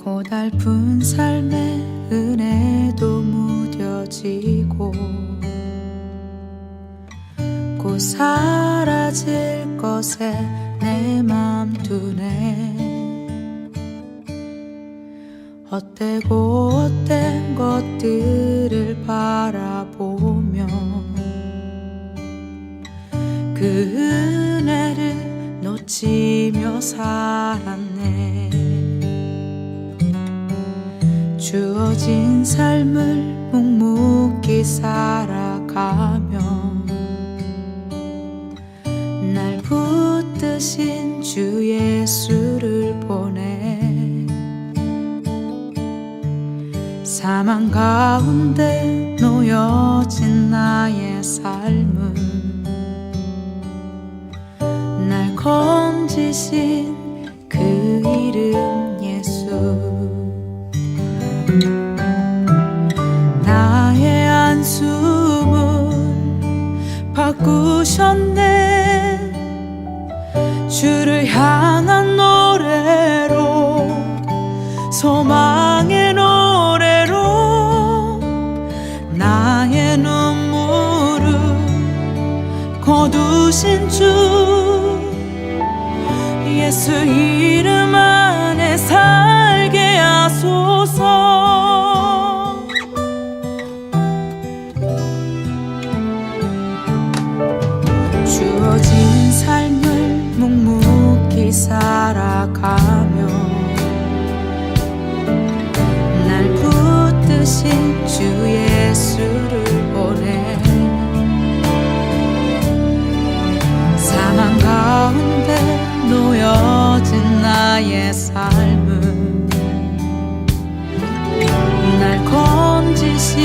고달픈 삶의 은혜도 무뎌지고 곧 사라질 것에 내 맘 두네. 헛되고 헛된 것들을 바라보며 그 은혜를 놓치며 살았네. 주어진 삶을 묵묵히 살아가며 날 붙드신 주 예수를 보내. 사망 가운데 놓여진 나의 삶은 날 건지신 그 이름 예수. 나의 한숨을 바꾸셨네. 주를 향한 노래로, 소망의 노래로 나의 눈물을 거두신 주 예수 이름 안에 살게 하소서. 주어진 삶을 묵묵히 살아가며 날 붙드신 주 예수를 보내. 사망 가운데 놓여진 나의 삶은 날 건지신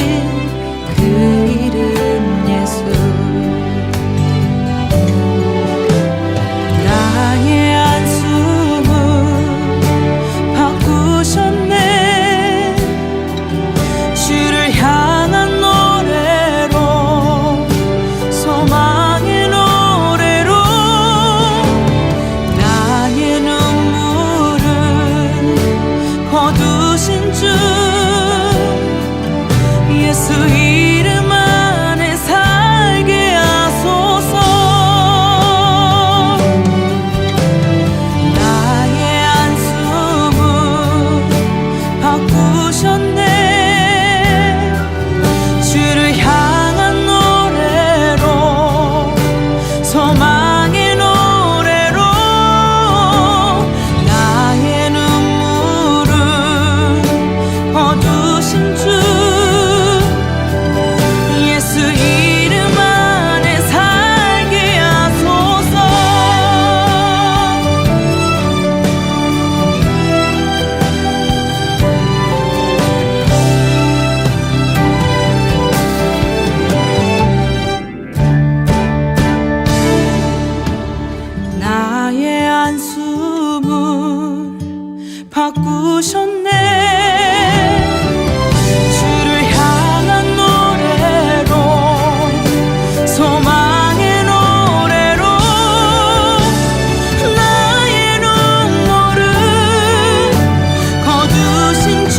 그 이름 예수. 나의 한숨을 바꾸셨네. 주를 향한 노래로, 소망의 노래로 나의 눈물을 거두신 주 예수 이름 안에 살게 하소서. 나의 한숨을 바꾸셨네. 주를 향한 노래로, 소망의 노래로 나의 눈물을 거두신 주 예수 이름 안에 살게 하소서. 나의 한숨을 바꾸셨네. 주를 향한 노래로, 소망의 노래로 나의 눈물을 거두신 주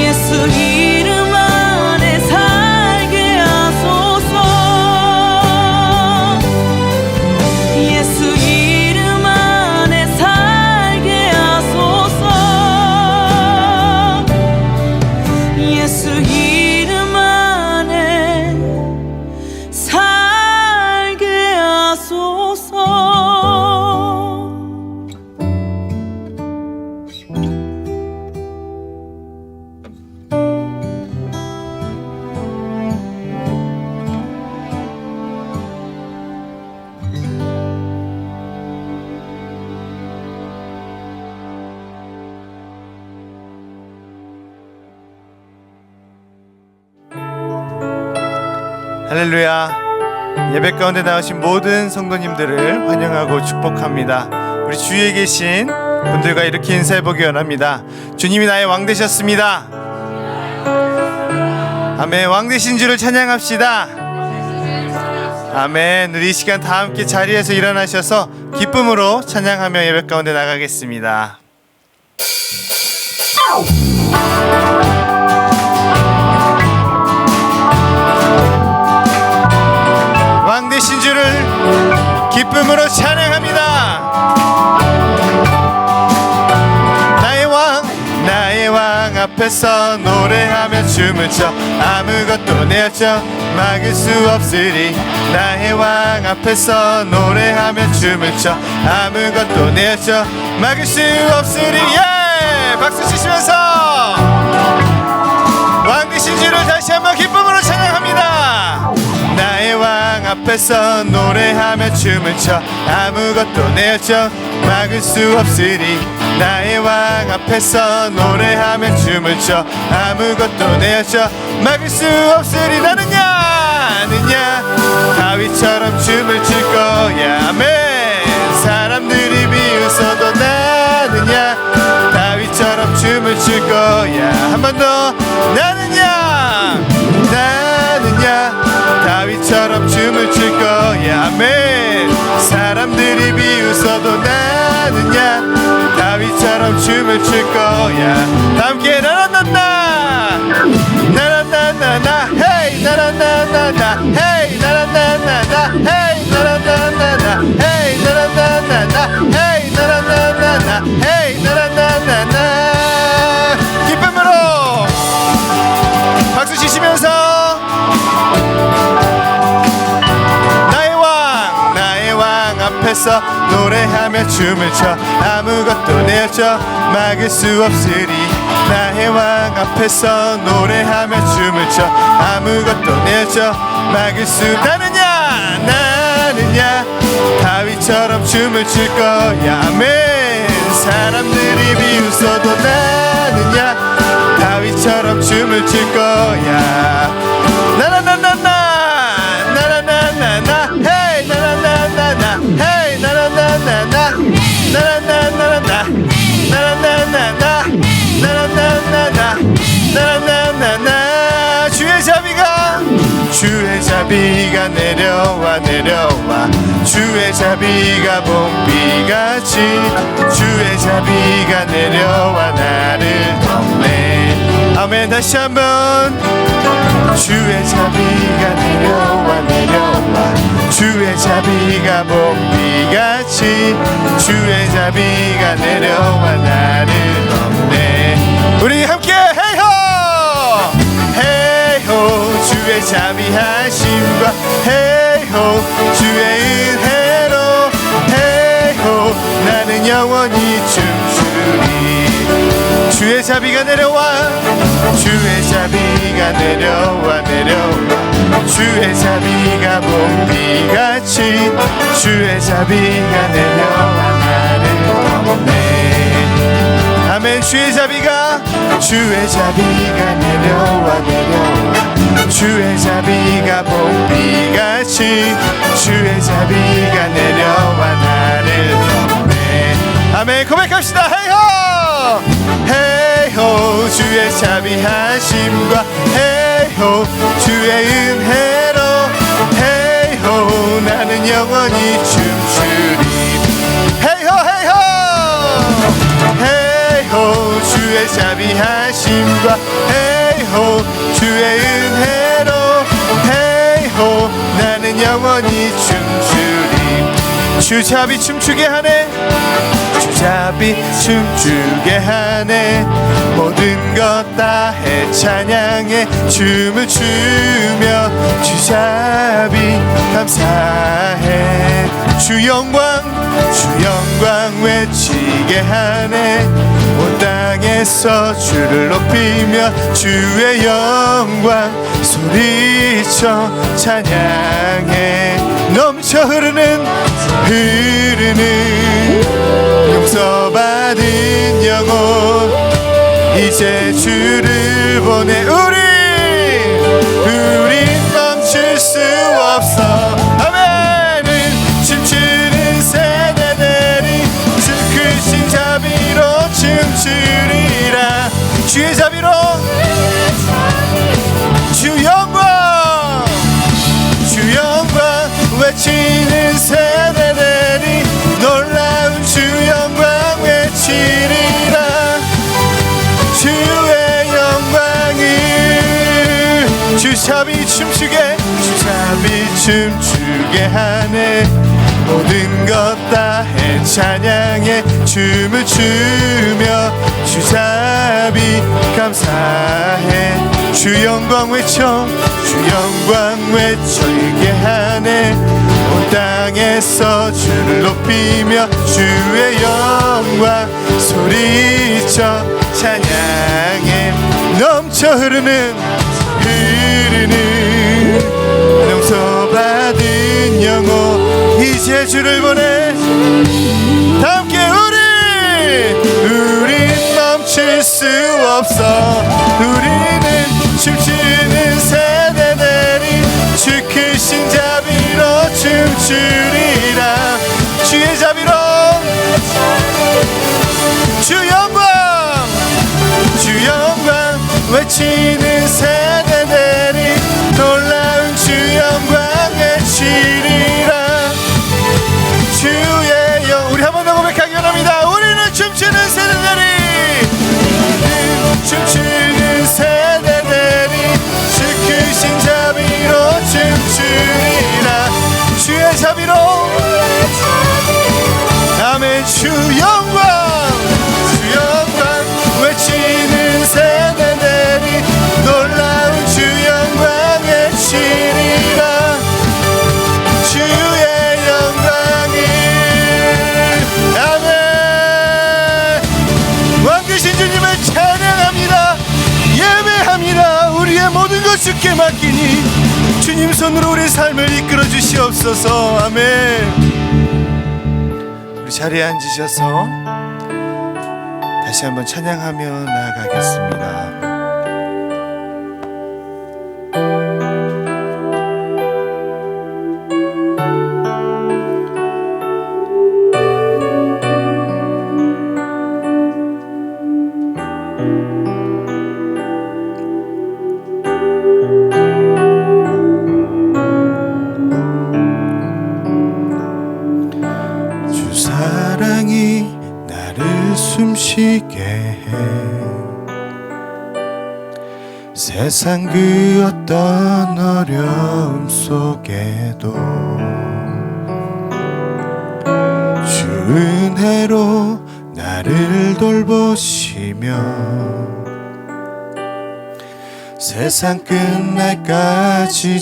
예수 이름 안에 살게 하소서. 예수 이름 안에 살게 하소서. 예수 이름 안에 살게 하소서. 할렐루야. 예배 가운데 나오신 모든 성도님들을 환영하고 축복합니다. 우리 주위에 계신 분들과 이렇게 인사해보기 원합니다. 주님이 나의 왕 되셨습니다. 아멘. 왕 되신 주를 찬양합시다. 아멘. 우리 이 시간 다 함께 자리에서 일어나셔서 기쁨으로 찬양하며 예배 가운데 나가겠습니다. 왕 되신 주를 기쁨으로 찬양합니다. 나의 왕 앞에서 노래하며 춤을 춰 아무것도 내어져 막을 수 없으리. 나의 왕 앞에서 노래하며 춤을 춰 아무것도 내어져 막을 수 없으리. 예! 박수 치시면서 왕 되신 주를 다시 한번 기쁨으로 찬양합니다. 나의 왕 앞에서 노래하며 춤을 춰 아무것도 내어져 막을 수 없으리. 나의 왕 앞에서 노래하며 춤을 춰 아무것도 내어져 막을 수 없으리. 나는야 다윗처럼 춤을 출 거야. 아멘. 사람들이 비웃어도 나는야 다윗처럼 춤을 출 거야. 한 번 더. 나는야 다윗처럼 춤을 출 거야. 아멘. 사람들이 비웃어도 나는야 다윗처럼 춤을 출 거야. 다 함께 나나나나 나나나나 헤이 나나나나 헤이 나나나나 헤이 나나나나 헤이 나나나나 헤이 나나나나 헤이 나나나나. 기쁨으로 박수 치시면서 나의 왕 앞에서 노래하며 춤을 춰 아무것도 내어져 막을 수 없으리. 나의 왕 앞에서 노래하며 춤을 춰 아무것도 내어져 막을 수. 나는야 다윗처럼 춤을 출 거야. 아멘. 사람들이 비웃어도 나는야 다윗처럼 춤을 출 거야. 나나나나나 헤이 나나나나 헤이 나나나나 나나나나 나나나나 나나나나. 주의 자비가 내려와 주의 자비가 봄비같이 주의 자비가 내려와 나를 덮네. 아멘. 다시 한번. 주의 자비가 내려와 주의 자비가 봄비같이 주의 자비가 내려와 나를 덮네. 우리 함께 헤이호 헤이호. 주의 자비하심과 헤이호 주의 은혜로 헤이호 나는 영원히 춤추리. 주의 자비가 내려와 주의 자비가 내려와 주의 자비가 봄비같이 주의 자비가 내려와 나를 덮네. 아멘. 주의 자비가 내려와 주의 자비가 봄비같이 주의 자비가 내려와 나를 덮네. 아멘. 고백합시다. 헤이호 헤이호. 주의 자비하심과 헤이호 주의 은혜로 헤이호 나는 영원히 춤추리. 헤이호 헤이호 헤이호. 주의 자비하심과 헤이호 주의 은혜로 헤이호 나는 영원히 춤추리. 주자비 춤추게 하네. 주자비 춤추게 하네. 모든 것 다해 찬양해 춤을 추며 주자비 감사해. 주 영광 외치게 하네. 온 땅에서 주를 높이며 주의 영광 소리쳐 찬양해. 넘쳐 흐르는 용서받은 영혼 이제 주를 보내. 우린 멈출 수 없어. 아멘은 춤추는 세대들이 주 크신 자비로 춤추리라. 주의 자비로 주 영광 외치는 세대들이 놀라운 주 영광 외치리라. 춤추게 주잡이 춤추게 하네 모든 것 다해 찬양해 춤을 추며 주잡이 감사해 주 영광 외쳐 주 영광 외쳐 이게 하네 온 땅에서 주를 높이며 주의 영광 소리쳐 찬양해 넘쳐 흐르는 용서받은 영혼 이제 주를 보내 다 함께 우린 멈출 수 없어 우리는 춤추는 세대들이 주 크신 자비로 춤추리라 주의 자비로 주 영광 외치는 세대들이 놀라운 주 영광 외치리라 주의 영 우리 한 번 더 고백하기 원합니다 우리는 춤추는 세대들이 춤추는 세대들이 주 크신 자비로 춤추리라 주의 자비로 아멘 주 영광 외치는 세대들이 놀라운 주 영광 외치리라 주의 영광이 아멘 왕되신 주님을 찬양합니다 예배합니다 우리의 모든 것 주께 맡기니 주님 손으로 우리 삶을 이끌어 주시옵소서 아멘 우리 자리에 앉으셔서 다시 한번 찬양하며 나아가겠습니다. 주 사랑이 나를 숨쉬게 해 세상 그 어떤 어려움 속에도 주 은혜로 나를 돌보시며 세상 끝날까지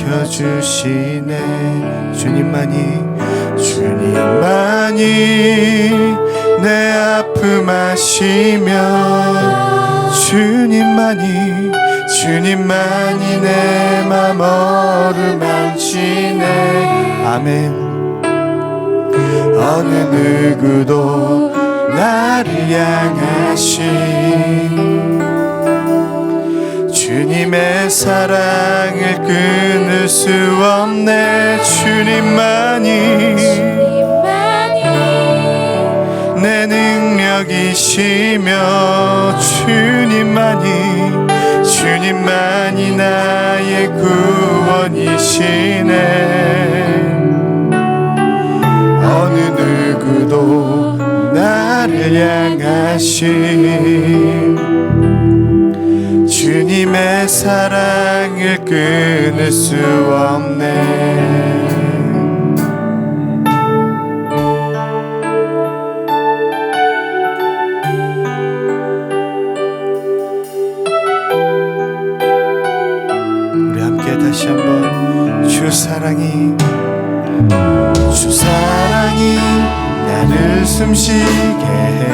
지켜주시네 주님만이 내 아픔 아시며 주님만이 내 맘 어루만지네 아멘 어느 누구도 나를 향하신 주님의 사랑을 끊을 수 없네 주님만이 내 능력이시며 주님만이 나의 구원이시네 어느 누구도 나를 향하신 주님의 사랑을 끊을 수 없네 다시 한번 주 사랑이 나를 숨쉬게 해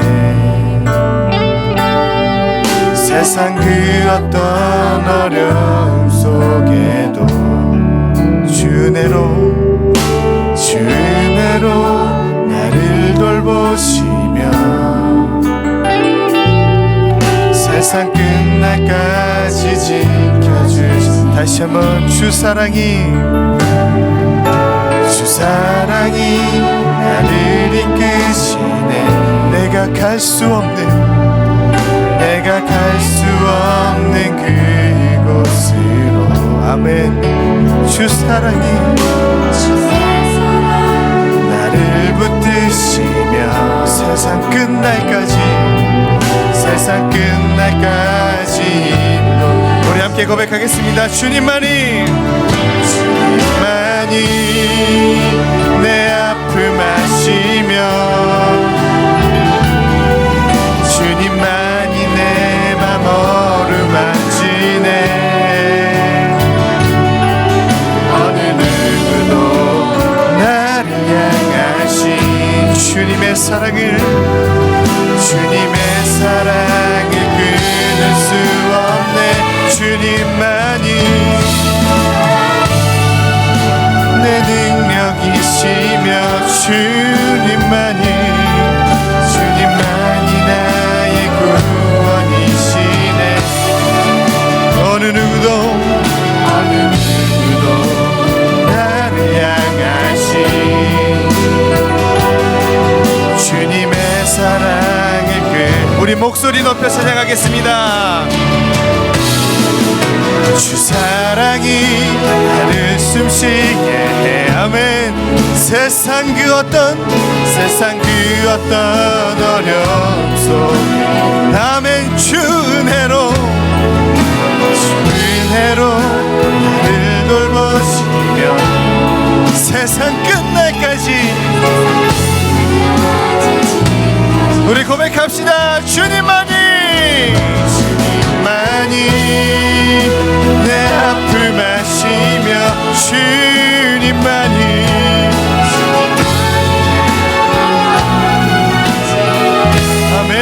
세상 그 어떤 어려움 속에도 주 은혜로 나를 돌보시며 세상 끝날까지 지켜주시 다시 한번 주 사랑이 나를 이끄시네 내가 갈 수 없는 그곳으로 아멘 주 사랑이 나를 붙드시며 세상 끝날까지 우리 함께 함께 고백하겠습니다. 주님만이 내 아픔 아시며 주님만이 내 맘 어루만지네. 어느 누구도 나를 향하신 주님의 사랑을 끊을 수 없네. 주님만이 내 능력이시며 주님만이 나의 구원이시네. 어느 누구도 나를 향하신 주님의 사랑의 끝. 우리 목소리 높여 찬양하겠습니다. 주 사랑이 나를 숨쉬게 해. 아멘. 세상 그 어떤 어려움 속에 아멘. 주 은혜로 나를 돌보시며 세상 끝날까지 우리 고백합시다. 주님만이 내 아픔 아시며 주님만이 아멘.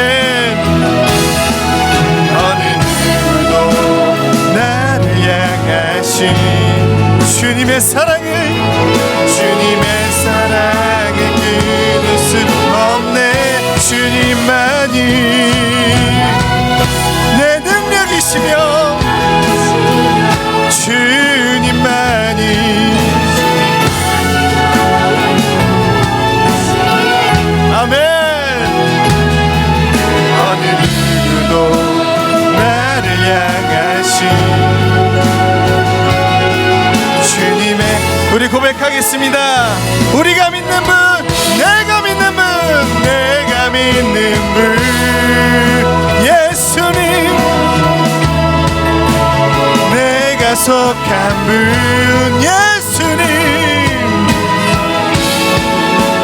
어느 누구도 나를 향하신 주님의 사랑을 끊을 수 없네. 주님만이 내 능력이시며 주님만이 아멘. 어느 누구도 나를 향하신 주님의 우리 고백하겠습니다. 우리가 믿는 분, 내가 믿는 분, 내가 믿는 분 예수님, 내가 속한 분 예수님,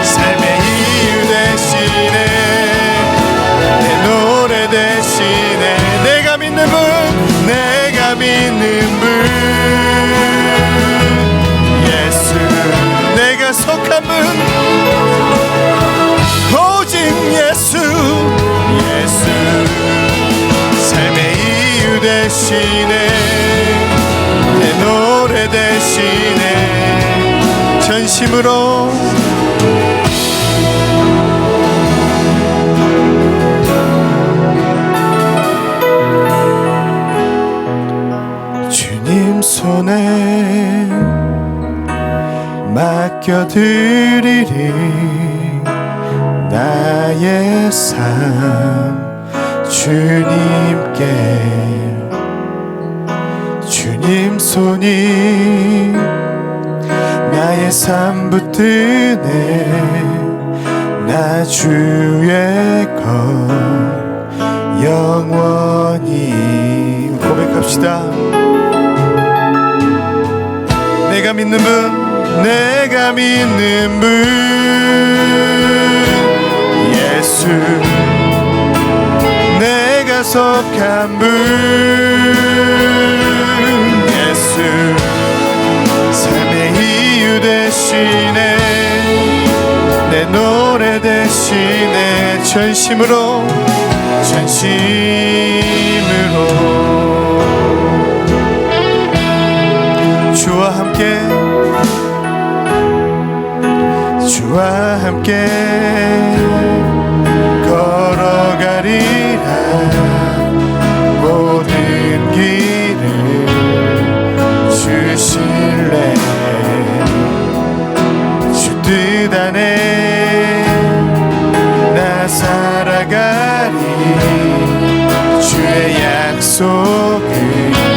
삶의 이유 되시네. 내 노래 되시네. 내가 믿는 분, 내가 믿는 분 예수, 내가 속한 분 오직 예수, 삶의 이유 되시네. 내 노래 되시네. 전심으로 주님 손에 맡겨드리리. 나의 삶 주님께, 주님 손이 나의 삶 붙드네. 나 주의 것 영원히 고백합시다. 내가 믿는 분, 내가 믿는 분 예수, 내가 속한 분 예수, 삶의 이유 되시네. 내 노래 되시네. 전심으로 주와 함께, 주와 함께 걸어가리라. 모든 길을 주실래. 주 뜻 안에 나 살아가리. 주의 약속은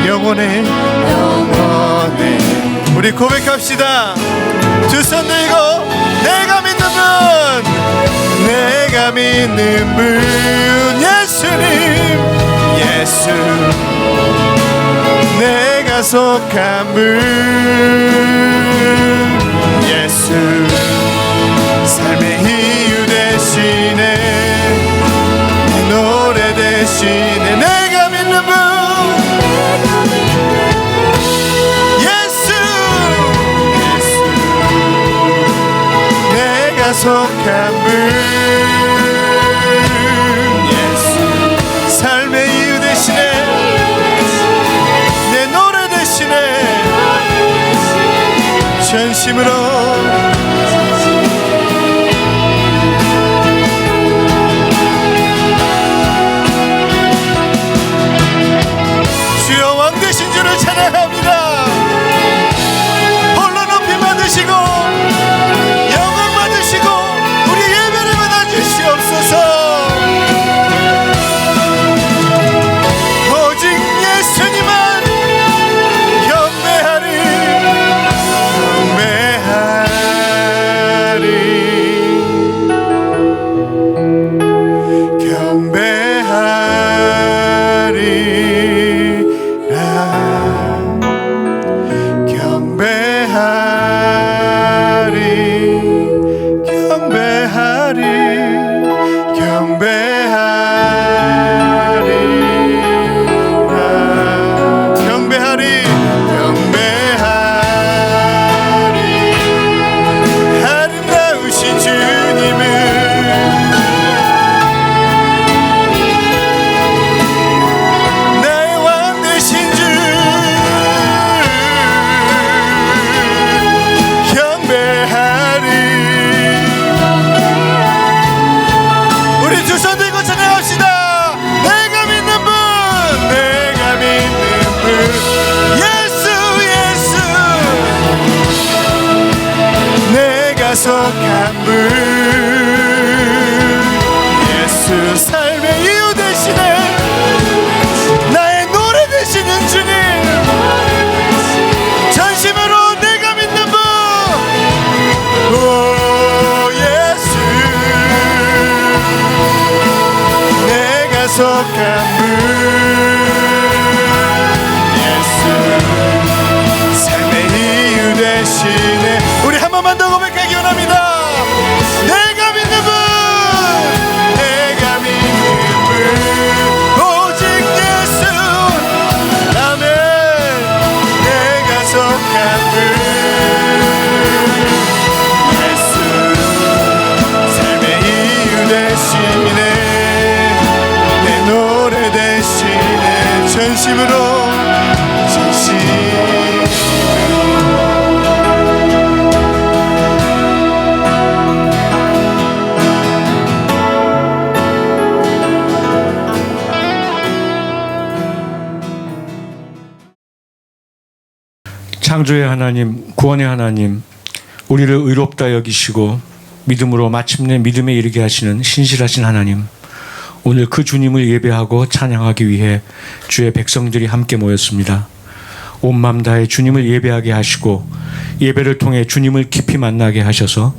영원해. 우리 고백합시다. 두 손 들고 내가 믿는 분, 내가 믿는 분 예수님, 예수, 내가 속한 분 예수 삶의 이유 대신에 내 노래 대신에 내가 믿는 분 예수 내가 속한 분 예수 삶의 이유 대신에 내 노래 대신에 전심으로 주여 왕 되신 주를 찬양합니다. 홀로 높이 받으시고 영광 받으시고 우리 예배를 받아주시옵소서. 오직 예수님만 경배하리 아름다우신 주님을 나의 왕 되신 주 경배하리. 우리 두 손 들고 찬양합시다. 내가 믿는 분 내가 믿는 분 예수 예수 내가 속한 분 예수 삶의 이유 대신에 나의 노래 되시는 주님 전심으로 내가 믿는 분 오 예수 내가 속한 분 예수 삶의 이유 대신에 우리 한 번만 더 고백하기 원합니다. 내가 믿는 분 내가 믿는 분 오직 예수 아멘 내가 속한 분 예수 삶의 이유 대신에 내 노래 대신에 전심으로 창조의 하나님, 구원의 하나님, 우리를 의롭다 여기시고 믿음으로 마침내 믿음에 이르게 하시는 신실하신 하나님, 오늘 그 주님을 예배하고 찬양하기 위해 주의 백성들이 함께 모였습니다. 온 마음 다해 주님을 예배하게 하시고 예배를 통해 주님을 깊이 만나게 하셔서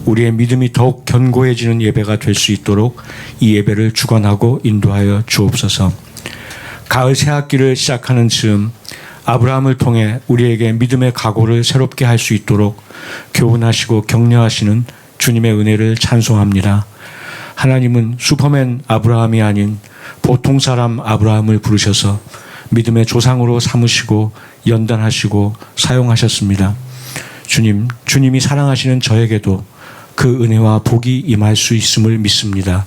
우리의 믿음이 더욱 견고해지는 예배가 될 수 있도록 이 예배를 주관하고 인도하여 주옵소서. 가을 새학기를 시작하는 즈음 아브라함을 통해 우리에게 믿음의 각오를 새롭게 할 수 있도록 교훈하시고 격려하시는 주님의 은혜를 찬송합니다. 하나님은 슈퍼맨 아브라함이 아닌 보통 사람 아브라함을 부르셔서 믿음의 조상으로 삼으시고 연단하시고 사용하셨습니다. 주님이 사랑하시는 저에게도 그 은혜와 복이 임할 수 있음을 믿습니다.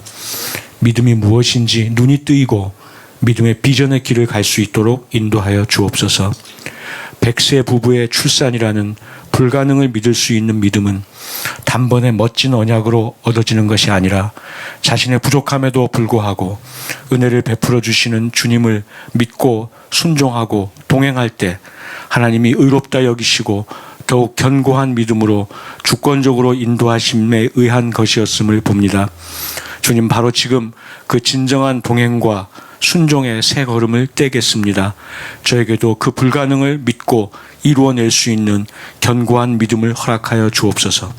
믿음이 무엇인지 눈이 뜨이고 믿음의 비전의 길을 갈 수 있도록 인도하여 주옵소서. 100세 부부의 출산이라는 불가능을 믿을 수 있는 믿음은 단번에 멋진 언약으로 얻어지는 것이 아니라 자신의 부족함에도 불구하고 은혜를 베풀어 주시는 주님을 믿고 순종하고 동행할 때 하나님이 의롭다 여기시고 더욱 견고한 믿음으로 주권적으로 인도하심에 의한 것이었음을 봅니다. 주님, 바로 지금 그 진정한 동행과 순종의 새 걸음을 떼겠습니다. 저에게도 그 불가능을 믿고 이루어낼 수 있는 견고한 믿음을 허락하여 주옵소서.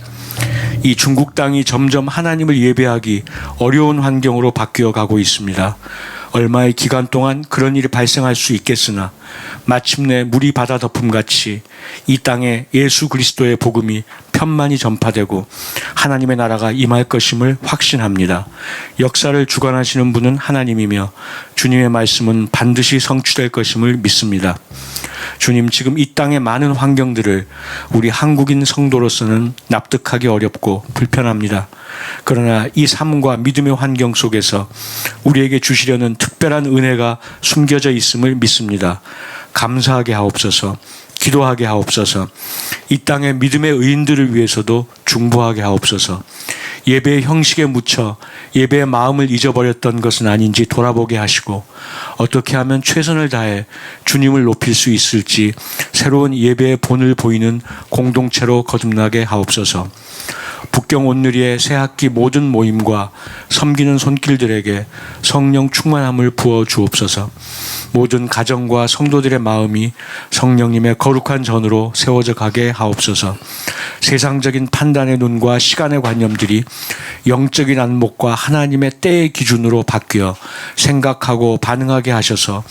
이 중국 땅이 점점 하나님을 예배하기 어려운 환경으로 바뀌어 가고 있습니다. 얼마의 기간 동안 그런 일이 발생할 수 있겠으나 마침내 물이 바다 덮음같이 이 땅에 예수 그리스도의 복음이 편만히 전파되고 하나님의 나라가 임할 것임을 확신합니다. 역사를 주관하시는 분은 하나님이며 주님의 말씀은 반드시 성취될 것임을 믿습니다. 주님, 지금 이 땅의 많은 환경들을 우리 한국인 성도로서는 납득하기 어렵고 불편합니다. 그러나 이 삶과 믿음의 환경 속에서 우리에게 주시려는 특별한 은혜가 숨겨져 있음을 믿습니다. 감사하게 하옵소서. 기도하게 하옵소서. 이 땅의 믿음의 의인들을 위해서도 중보하게 하옵소서. 예배의 형식에 묻혀 예배의 마음을 잊어버렸던 것은 아닌지 돌아보게 하시고 어떻게 하면 최선을 다해 주님을 높일 수 있을지 새로운 예배의 본을 보이는 공동체로 거듭나게 하옵소서. 북경 온누리의 새학기 모든 모임과 섬기는 손길들에게 성령 충만함을 부어 주옵소서. 모든 가정과 성도들의 마음이 성령님의 거룩한 전으로 세워져 가게 하옵소서. 세상적인 판단의 눈과 시간의 관념들이 영적인 안목과 하나님의 때의 기준으로 바뀌어 생각하고 반응하게 하셔서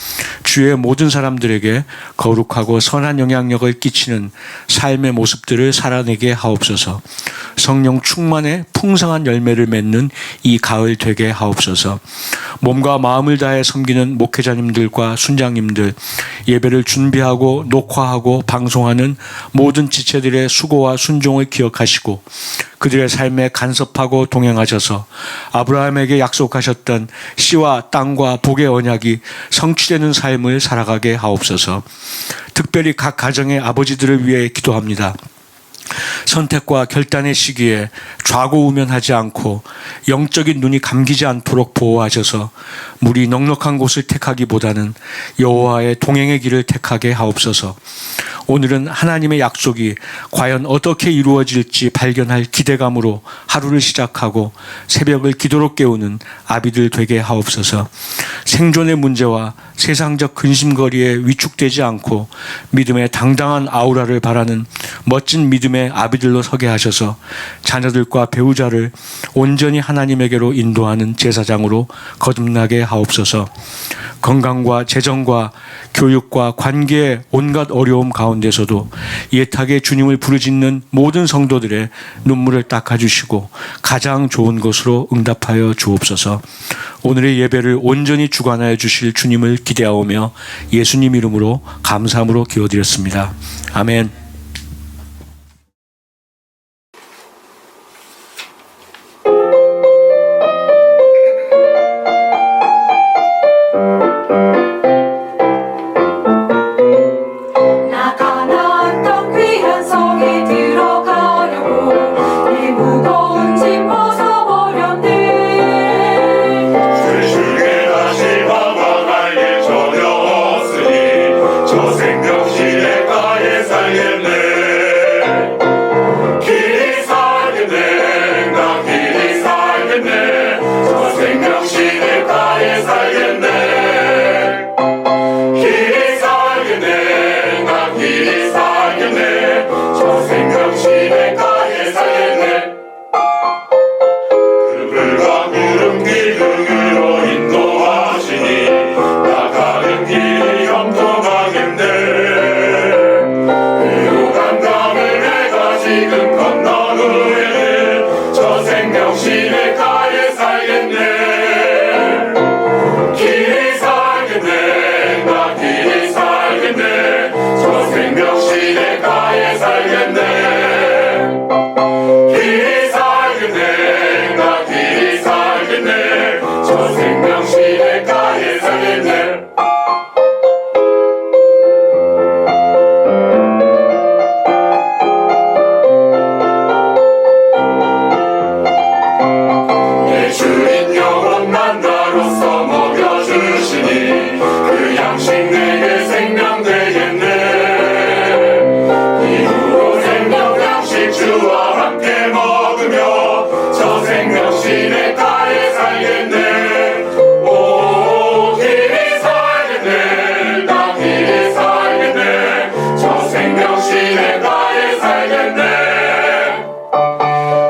주의 모든 사람들에게 거룩하고 선한 영향력을 끼치는 삶의 모습들을 살아내게 하옵소서. 성령 충만의 풍성한 열매를 맺는 이 가을 되게 하옵소서. 몸과 마음을 다해 섬기는 목회자님들과 순장님들, 예배를 준비하고 녹화하고 방송하는 모든 지체들의 수고와 순종을 기억하시고 그들의 삶에 간섭하고 동행하셔서 아브라함에게 약속하셨던 씨와 땅과 복의 언약이 성취되는 삶을 살아가게 하옵소서. 특별히 각 가정의 아버지들을 위해 기도합니다. 선택과 결단의 시기에 좌고우면하지 않고 영적인 눈이 감기지 않도록 보호하셔서 물이 넉넉한 곳을 택하기보다는 여호와의 동행의 길을 택하게 하옵소서. 오늘은 하나님의 약속이 과연 어떻게 이루어질지 발견할 기대감으로 하루를 시작하고 새벽을 기도로 깨우는 아비들 되게 하옵소서. 생존의 문제와 세상적 근심거리에 위축되지 않고 믿음의 당당한 아우라를 바라는 멋진 믿음의 아비들로 서게 하셔서 자녀들과 배우자를 온전히 하나님에게로 인도하는 제사장으로 거듭나게 하옵소서. 건강과 재정과 교육과 관계의 온갖 어려움 가운데서도 예탁의 주님을 부르짖는 모든 성도들의 눈물을 닦아주시고 가장 좋은 것으로 응답하여 주옵소서. 오늘의 예배를 온전히 주관하여 주실 주님을 기대하오며 예수님 이름으로 감사함으로 기도드렸습니다. 아멘.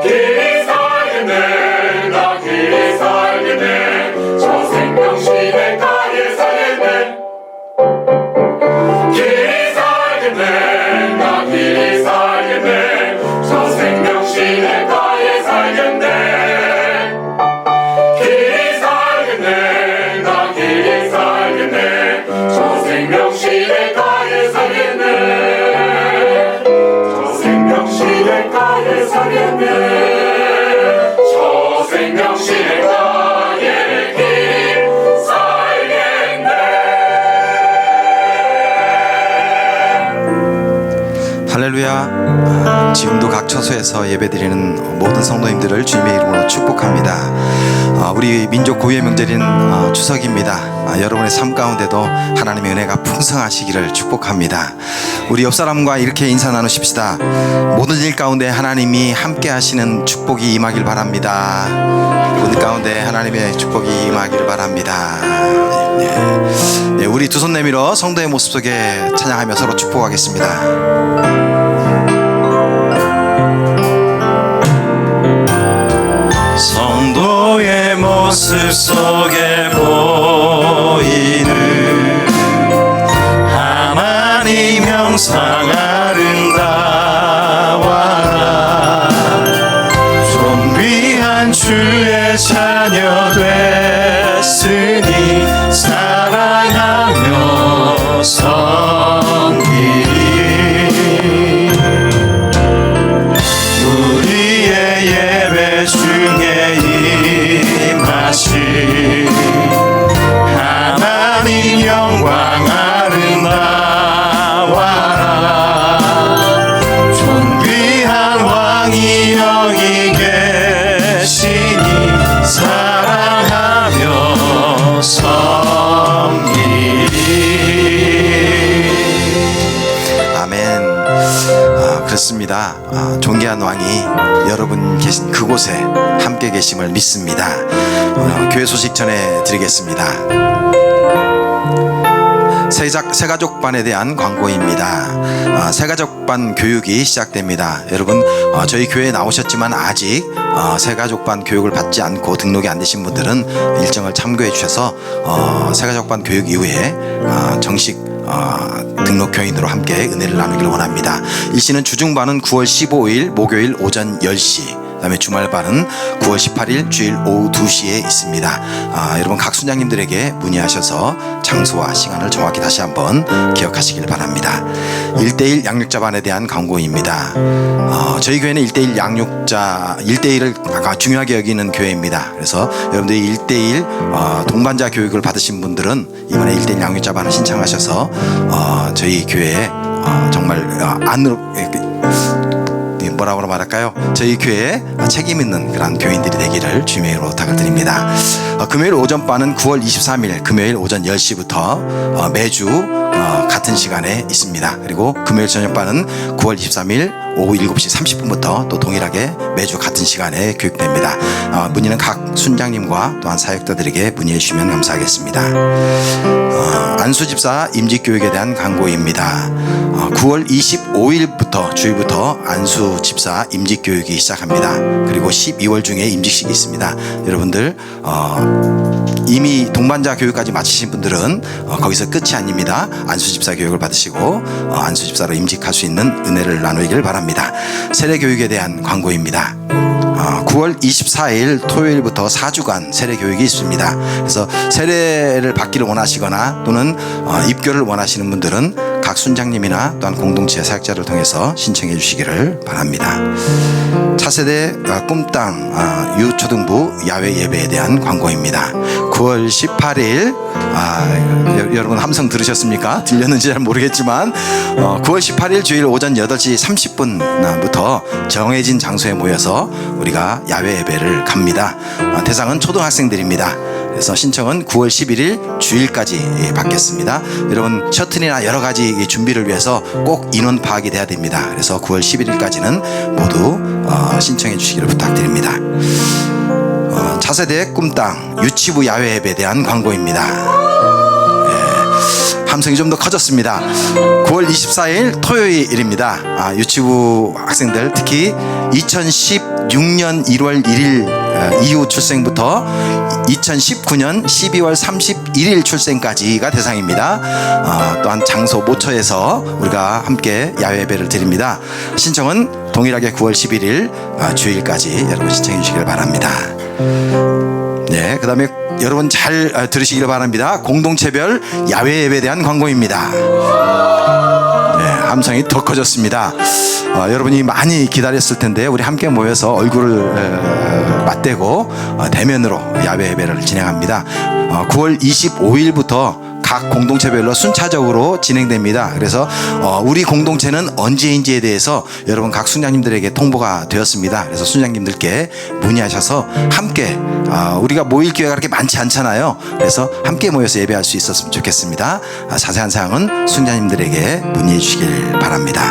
길이 살겠네 나 길이 살겠네 저 할렐루야. 지금도 각 처소에서 예배드리는 모든 성도님들을 주님의 이름으로 축복합니다. 우리 민족 고유의 명절인 추석입니다. 여러분의 삶 가운데도 하나님의 은혜가 풍성하시기를 축복합니다. 우리 옆 사람과 이렇게 인사 나누십시다. 모든 일 가운데 하나님이 함께 하시는 축복이 임하길 바랍니다. 모든 가운데 하나님의 축복이 임하길 바랍니다. 네, 우리 두 손 내밀어 성도의 모습 속에 찬양하며 서로 축복하겠습니다. 성도의 모습 속에 보이는 하나님 형상 아름다워라. 존귀한 주의 자녀 됐으니 사랑하며 섬기리. 우리의 예배 중에 임하신 하나님 영광 아름다워라. 존귀한 왕이 여기 계시니 사랑하며 섬기리. 아멘. 그렇습니다. 존귀한 왕이 여러분 계신 그곳에 함께 계심을 믿습니다. 교회 소식 전해드리겠습니다. 새가족반에 대한 광고입니다. 새가족반 교육이 시작됩니다. 여러분 저희 교회에 나오셨지만 아직 새가족반 교육을 받지 않고 등록이 안 되신 분들은 일정을 참고해 주셔서 새가족반 교육 이후에 정식 등록 교인으로 함께 은혜를 나누기를 원합니다. 일시는 주중반은 9월 15일 목요일 오전 10시, 그다음에 주말반은 9월 18일 주일 오후 2시에 있습니다. 여러분 각 순장님들에게 문의하셔서 장소와 시간을 정확히 다시 한번 기억하시길 바랍니다. 1대1 양육자반에 대한 광고입니다. 저희 교회는 1대1 양육자 1대1을 중요하게 여기는 교회입니다. 그래서 여러분들이 1대1 동반자 교육을 받으신 분들은 이번에 1대1 양육자반을 신청하셔서 저희 교회에 정말 안으로 뭐라고 말할까요? 저희 교회에 책임 있는 그런 교인들이 되기를 주님의 이름으로 부탁을 드립니다. 금요일 오전반은 9월 23일 금요일 오전 10시부터 매주 같은 시간에 있습니다. 그리고 금요일 저녁반은 9월 23일 오후 7시 30분부터 또 동일하게 매주 같은 시간에 교육됩니다. 문의는 각 순장님과 또한 사역자들에게 문의해 주시면 감사하겠습니다. 안수집사 임직교육에 대한 광고입니다. 9월 25일부터 주일부터 안수집사 임직교육이 시작합니다. 그리고 12월 중에 임직식이 있습니다. 여러분들 이미 동반자 교육까지 마치신 분들은 거기서 끝이 아닙니다. 안수집사 교육을 받으시고 안수집사로 임직할 수 있는 은혜를 나누기를 바랍니다. 세례교육에 대한 광고입니다. 9월 24일 토요일부터 4주간 세례교육이 있습니다. 그래서 세례를 받기를 원하시거나 또는 입교를 원하시는 분들은 각 순장님이나 또한 공동체 사역자를 통해서 신청해 주시기를 바랍니다. 차세대 꿈땅 유초등부 야외 예배에 대한 광고입니다. 9월 18일 여러분 함성 들으셨습니까? 들렸는지 잘 모르겠지만 9월 18일 주일 오전 8시 30분부터 정해진 장소에 모여서 우리가 야외 예배를 갑니다. 대상은 초등학생들입니다. 그래서 신청은 9월 11일 주일까지 받겠습니다. 여러분 셔틀이나 여러 가지 준비를 위해서 꼭 인원 파악이 돼야 됩니다. 그래서 9월 11일까지는 모두 신청해 주시기를 부탁드립니다. 차세대 꿈땅 유치부 야외 예배에 대한 광고입니다. 함성이 좀 더 커졌습니다. 9월 24일 토요일입니다. 유치부 학생들 특히 2016년 1월 1일 이후 출생부터 2019년 12월 31일 출생까지가 대상입니다. 또한 장소 모처에서 우리가 함께 야외 예배를 드립니다. 신청은 동일하게 9월 11일 주일까지 여러분 신청해 주시길 바랍니다. 네, 그 다음에 여러분 잘 들으시길 바랍니다. 공동체별 야외 예배에 대한 광고입니다. 네, 함성이 더 커졌습니다. 여러분이 많이 기다렸을 텐데 우리 함께 모여서 얼굴을 맞대고 대면으로 야외 예배를 진행합니다. 9월 25일부터 각 공동체별로 순차적으로 진행됩니다. 그래서 우리 공동체는 언제인지에 대해서 여러분 각 순장님들에게 통보가 되었습니다. 그래서 순장님들께 문의하셔서 함께 우리가 모일 기회가 그렇게 많지 않잖아요. 그래서 함께 모여서 예배할 수 있었으면 좋겠습니다. 자세한 사항은 순장님들에게 문의해 주시길 바랍니다.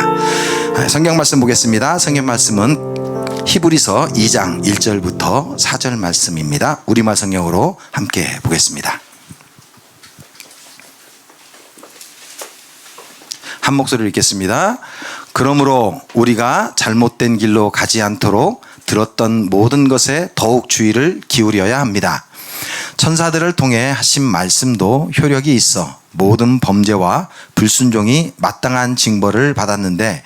성경 말씀 보겠습니다. 성경 말씀은 히브리서 2장 1절부터 4절 말씀입니다. 우리말 성경으로 함께 보겠습니다. 한 목소리로 읽겠습니다. 그러므로 우리가 잘못된 길로 가지 않도록 들었던 모든 것에 더욱 주의를 기울여야 합니다. 천사들을 통해 하신 말씀도 효력이 있어 모든 범죄와 불순종이 마땅한 징벌을 받았는데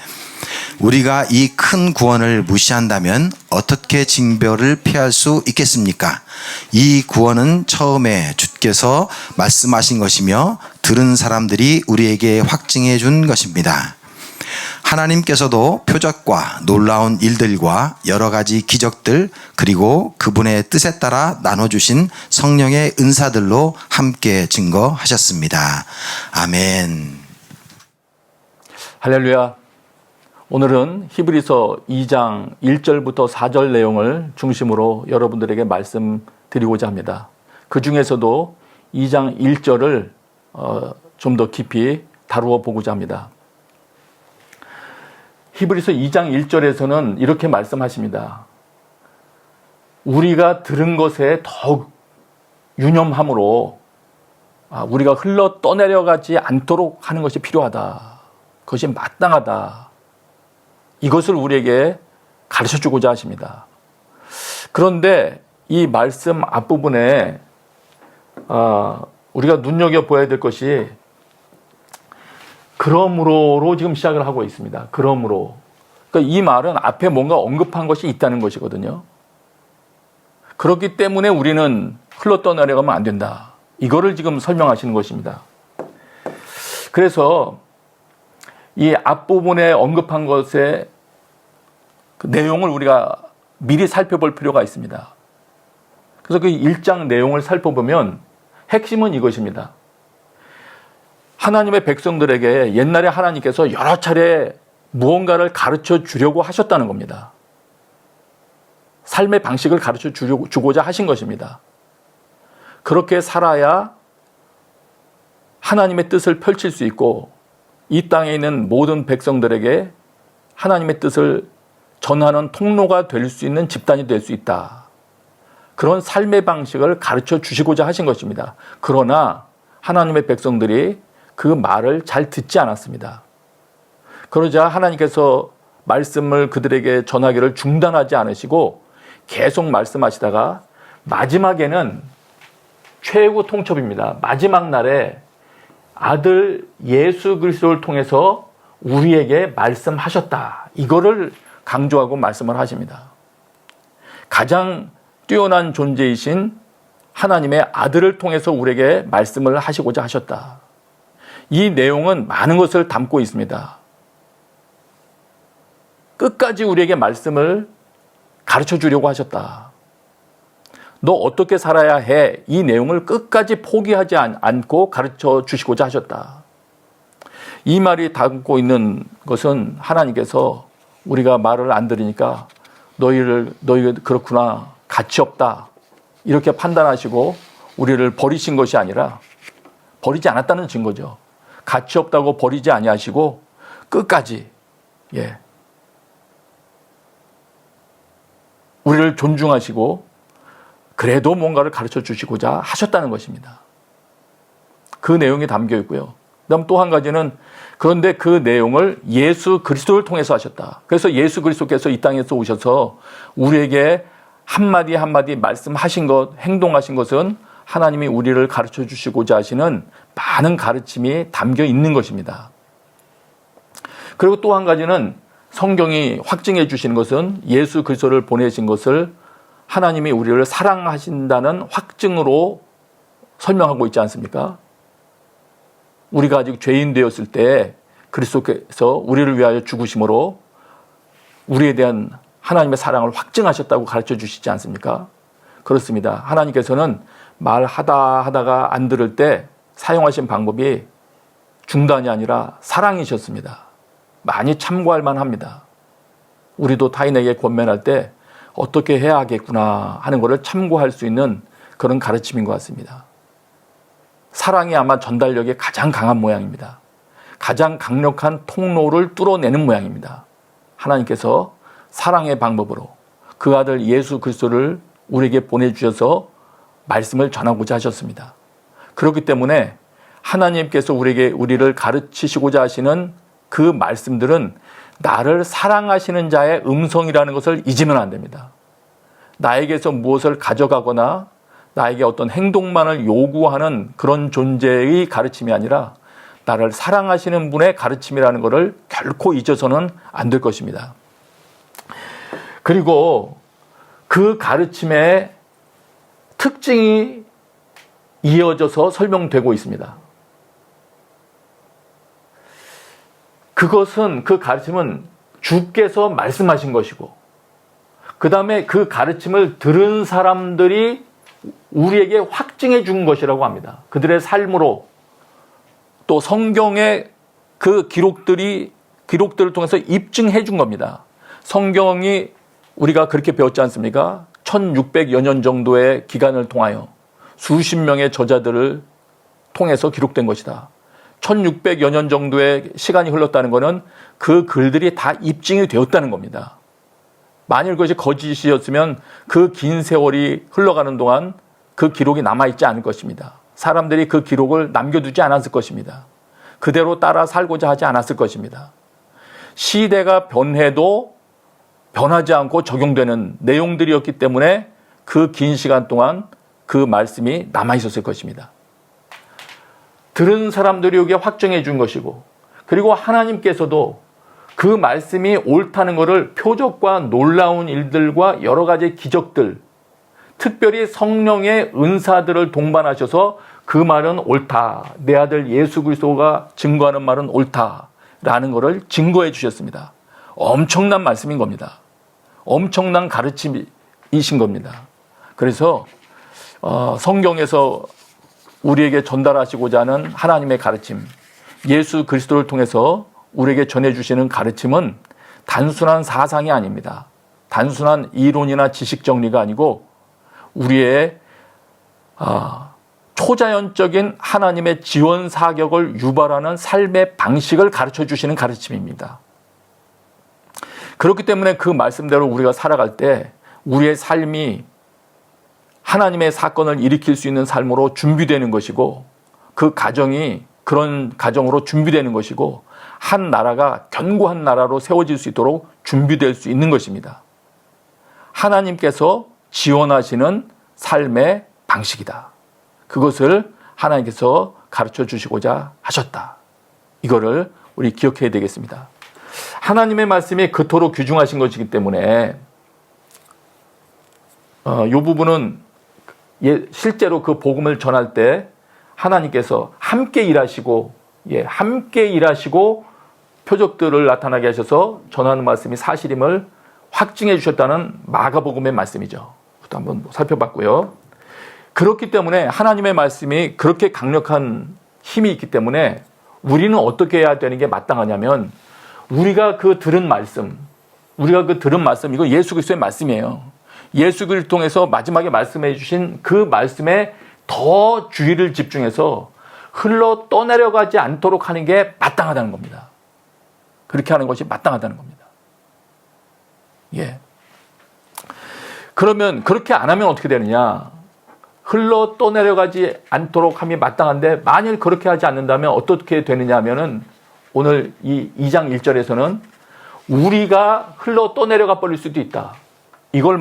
우리가 이 큰 구원을 무시한다면 어떻게 징벌을 피할 수 있겠습니까? 이 구원은 처음에 주께서 말씀하신 것이며 들은 사람들이 우리에게 확증해 준 것입니다. 하나님께서도 표적과 놀라운 일들과 여러 가지 기적들 그리고 그분의 뜻에 따라 나눠주신 성령의 은사들로 함께 증거하셨습니다. 아멘. 할렐루야. 오늘은 히브리서 2장 1절부터 4절 내용을 중심으로 여러분들에게 말씀드리고자 합니다. 그 중에서도 2장 1절을 좀 더 깊이 다루어 보고자 합니다. 히브리서 2장 1절에서는 이렇게 말씀하십니다. 우리가 들은 것에 더욱 유념함으로 우리가 흘러 떠내려가지 않도록 하는 것이 필요하다. 그것이 마땅하다. 이것을 우리에게 가르쳐주고자 하십니다. 그런데 이 말씀 앞부분에 우리가 눈여겨보아야 될 것이 그러므로로 지금 시작을 하고 있습니다. 그러므로. 그러니까 이 말은 앞에 뭔가 언급한 것이 있다는 것이거든요. 그렇기 때문에 우리는 흘러 떠나려가면 안 된다. 이거를 지금 설명하시는 것입니다. 그래서 이 앞부분에 언급한 것의 그 내용을 우리가 미리 살펴볼 필요가 있습니다. 그래서 그 1장 내용을 살펴보면 핵심은 이것입니다. 하나님의 백성들에게 옛날에 하나님께서 여러 차례 무언가를 가르쳐 주려고 하셨다는 겁니다. 삶의 방식을 가르쳐 주고자 하신 것입니다. 그렇게 살아야 하나님의 뜻을 펼칠 수 있고 이 땅에 있는 모든 백성들에게 하나님의 뜻을 전하는 통로가 될 수 있는 집단이 될 수 있다. 그런 삶의 방식을 가르쳐 주시고자 하신 것입니다. 그러나 하나님의 백성들이 그 말을 잘 듣지 않았습니다. 그러자 하나님께서 말씀을 그들에게 전하기를 중단하지 않으시고 계속 말씀하시다가 마지막에는 최후 통첩입니다. 마지막 날에 아들 예수 그리스도를 통해서 우리에게 말씀하셨다. 이거를 강조하고 말씀을 하십니다. 가장 뛰어난 존재이신 하나님의 아들을 통해서 우리에게 말씀을 하시고자 하셨다. 이 내용은 많은 것을 담고 있습니다. 끝까지 우리에게 말씀을 가르쳐 주려고 하셨다. 너 어떻게 살아야 해? 이 내용을 끝까지 포기하지 않고 가르쳐 주시고자 하셨다. 이 말이 담고 있는 것은 하나님께서 우리가 말을 안 들으니까 너희가 그렇구나, 가치 없다 이렇게 판단하시고 우리를 버리신 것이 아니라 버리지 않았다는 증거죠. 가치 없다고 버리지 아니하시고 끝까지 우리를 존중하시고 그래도 뭔가를 가르쳐 주시고자 하셨다는 것입니다. 그 내용이 담겨 있고요. 그다음 또 한 가지는 그런데 그 내용을 예수 그리스도를 통해서 하셨다. 그래서 예수 그리스도께서 이 땅에서 오셔서 우리에게 한마디 한마디 말씀하신 것, 행동하신 것은 하나님이 우리를 가르쳐 주시고자 하시는 많은 가르침이 담겨 있는 것입니다. 그리고 또 한 가지는 성경이 확증해 주시는 것은 예수 그리스도를 보내신 것을 하나님이 우리를 사랑하신다는 확증으로 설명하고 있지 않습니까? 우리가 아직 죄인 되었을 때 그리스도께서 우리를 위하여 죽으심으로 우리에 대한 하나님의 사랑을 확증하셨다고 가르쳐 주시지 않습니까? 그렇습니다. 하나님께서는 말하다가 안 들을 때 사용하신 방법이 중단이 아니라 사랑이셨습니다. 많이 참고할 만합니다. 우리도 타인에게 권면할 때 어떻게 해야 하겠구나 하는 것을 참고할 수 있는 그런 가르침인 것 같습니다. 사랑이 아마 전달력이 가장 강한 모양입니다. 가장 강력한 통로를 뚫어내는 모양입니다. 하나님께서 사랑의 방법으로 그 아들 예수 그리스도를 우리에게 보내주셔서 말씀을 전하고자 하셨습니다. 그렇기 때문에 하나님께서 우리를 가르치시고자 하시는 그 말씀들은 나를 사랑하시는 자의 음성이라는 것을 잊으면 안 됩니다. 나에게서 무엇을 가져가거나 나에게 어떤 행동만을 요구하는 그런 존재의 가르침이 아니라 나를 사랑하시는 분의 가르침이라는 것을 결코 잊어서는 안 될 것입니다. 그리고 그 가르침의 특징이 이어져서 설명되고 있습니다. 그 가르침은 주께서 말씀하신 것이고, 그 다음에 그 가르침을 들은 사람들이 우리에게 확증해 준 것이라고 합니다. 그들의 삶으로 또 성경의 그 기록들을 통해서 입증해 준 겁니다. 성경이 우리가 그렇게 배웠지 않습니까? 1600여 년 정도의 기간을 통하여 수십 명의 저자들을 통해서 기록된 것이다. 1600여 년 정도의 시간이 흘렀다는 것은 그 글들이 다 입증이 되었다는 겁니다. 만일 그것이 거짓이었으면 그 긴 세월이 흘러가는 동안 그 기록이 남아있지 않을 것입니다. 사람들이 그 기록을 남겨두지 않았을 것입니다. 그대로 따라 살고자 하지 않았을 것입니다. 시대가 변해도 변하지 않고 적용되는 내용들이었기 때문에 그 긴 시간 동안 그 말씀이 남아있었을 것입니다. 들은 사람들이 여기에 확정해 준 것이고, 그리고 하나님께서도 그 말씀이 옳다는 것을 표적과 놀라운 일들과 여러 가지 기적들, 특별히 성령의 은사들을 동반하셔서 그 말은 옳다, 내 아들 예수 그리스도가 증거하는 말은 옳다라는 것을 증거해 주셨습니다. 엄청난 말씀인 겁니다. 엄청난 가르침이신 겁니다. 그래서 성경에서 우리에게 전달하시고자 하는 하나님의 가르침, 예수 그리스도를 통해서 우리에게 전해주시는 가르침은 단순한 사상이 아닙니다. 단순한 이론이나 지식 정리가 아니고 우리의 초자연적인 하나님의 지원 사격을 유발하는 삶의 방식을 가르쳐 주시는 가르침입니다. 그렇기 때문에 그 말씀대로 우리가 살아갈 때 우리의 삶이 하나님의 사건을 일으킬 수 있는 삶으로 준비되는 것이고, 그 가정이 그런 가정으로 준비되는 것이고, 한 나라가 견고한 나라로 세워질 수 있도록 준비될 수 있는 것입니다. 하나님께서 지원하시는 삶의 방식이다. 그것을 하나님께서 가르쳐 주시고자 하셨다. 이거를 우리 기억해야 되겠습니다. 하나님의 말씀이 그토록 귀중하신 것이기 때문에 이 부분은 실제로 그 복음을 전할 때 하나님께서 함께 일하시고 표적들을 나타나게 하셔서 전하는 말씀이 사실임을 확증해 주셨다는 마가복음의 말씀이죠. 그것도 한번 살펴봤고요. 그렇기 때문에 하나님의 말씀이 그렇게 강력한 힘이 있기 때문에 우리는 어떻게 해야 되는 게 마땅하냐면, 우리가 그 들은 말씀, 이거 예수 그리스도의 말씀이에요. 예수 그리스도를 통해서 마지막에 말씀해 주신 그 말씀에 더 주의를 집중해서 흘러 떠내려가지 않도록 하는 게 마땅하다는 겁니다. 그렇게 하는 것이 마땅하다는 겁니다. 예. 그러면 그렇게 안 하면 어떻게 되느냐? 흘러 떠내려가지 않도록 함이 마땅한데, 만일 그렇게 하지 않는다면 어떻게 되느냐 하면은, 오늘 이 2장 1절에서는 우리가 흘러 떠내려가 버릴 수도 있다. 이걸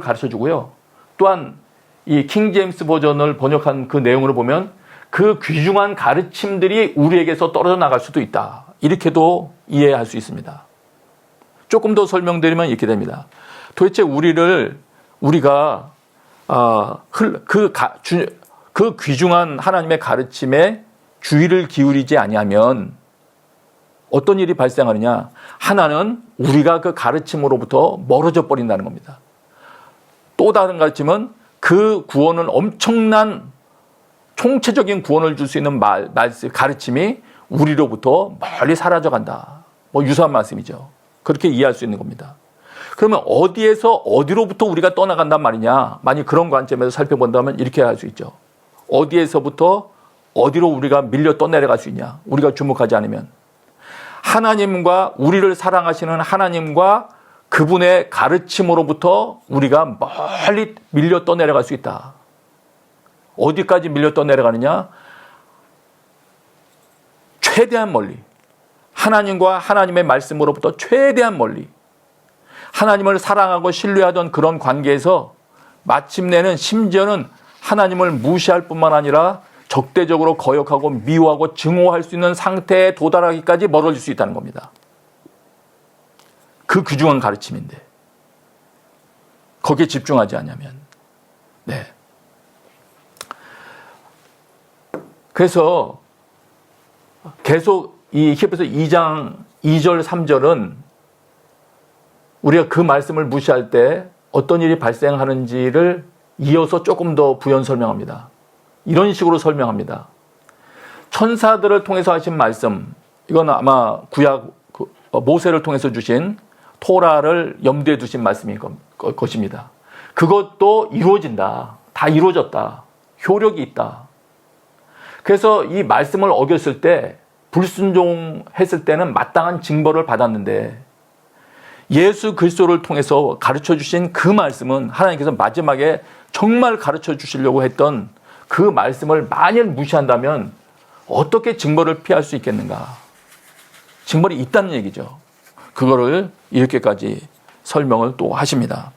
가르쳐 주고요. 또한 이 킹 제임스 버전을 번역한 그 내용으로 보면 그 귀중한 가르침들이 우리에게서 떨어져 나갈 수도 있다. 이렇게도 이해할 수 있습니다. 조금 더 설명드리면 이렇게 됩니다. 도대체 우리가 그 귀중한 하나님의 가르침에 주의를 기울이지 아니하면 어떤 일이 발생하느냐? 하나는 우리가 그 가르침으로부터 멀어져 버린다는 겁니다. 또 다른 가르침은 그 구원은 엄청난 총체적인 구원을 줄 수 있는 말씀, 가르침이 우리로부터 멀리 사라져간다. 뭐 유사한 말씀이죠. 그렇게 이해할 수 있는 겁니다. 그러면 어디에서 어디로부터 우리가 떠나간단 말이냐? 만약 그런 관점에서 살펴본다면 이렇게 할 수 있죠. 어디에서부터 어디로 우리가 밀려 떠내려갈 수 있냐? 우리가 주목하지 않으면. 하나님과 우리를 사랑하시는 하나님과 그분의 가르침으로부터 우리가 멀리 밀려 떠내려갈 수 있다. 어디까지 밀려 떠내려가느냐? 최대한 멀리. 하나님과 하나님의 말씀으로부터 최대한 멀리. 하나님을 사랑하고 신뢰하던 그런 관계에서 마침내는 심지어는 하나님을 무시할 뿐만 아니라 적대적으로 거역하고 미워하고 증오할 수 있는 상태에 도달하기까지 멀어질 수 있다는 겁니다. 그 귀중한 가르침인데 거기에 집중하지 않으면. 네. 그래서 계속 이 히브리서 2장 2절 3절은 우리가 그 말씀을 무시할 때 어떤 일이 발생하는지를 이어서 조금 더 부연 설명합니다. 이런 식으로 설명합니다. 천사들을 통해서 하신 말씀, 이건 아마 구약 모세를 통해서 주신 토라를 염두에 두신 말씀인 것입니다. 그것도 이루어진다. 다 이루어졌다. 효력이 있다. 그래서 이 말씀을 어겼을 때 불순종했을 때는 마땅한 징벌을 받았는데 예수 그리스도를 통해서 가르쳐 주신 그 말씀은 하나님께서 마지막에 정말 가르쳐 주시려고 했던 그 말씀을 만일 무시한다면 어떻게 징벌을 피할 수 있겠는가? 징벌이 있다는 얘기죠. 그거를 이렇게까지 설명을 또 하십니다.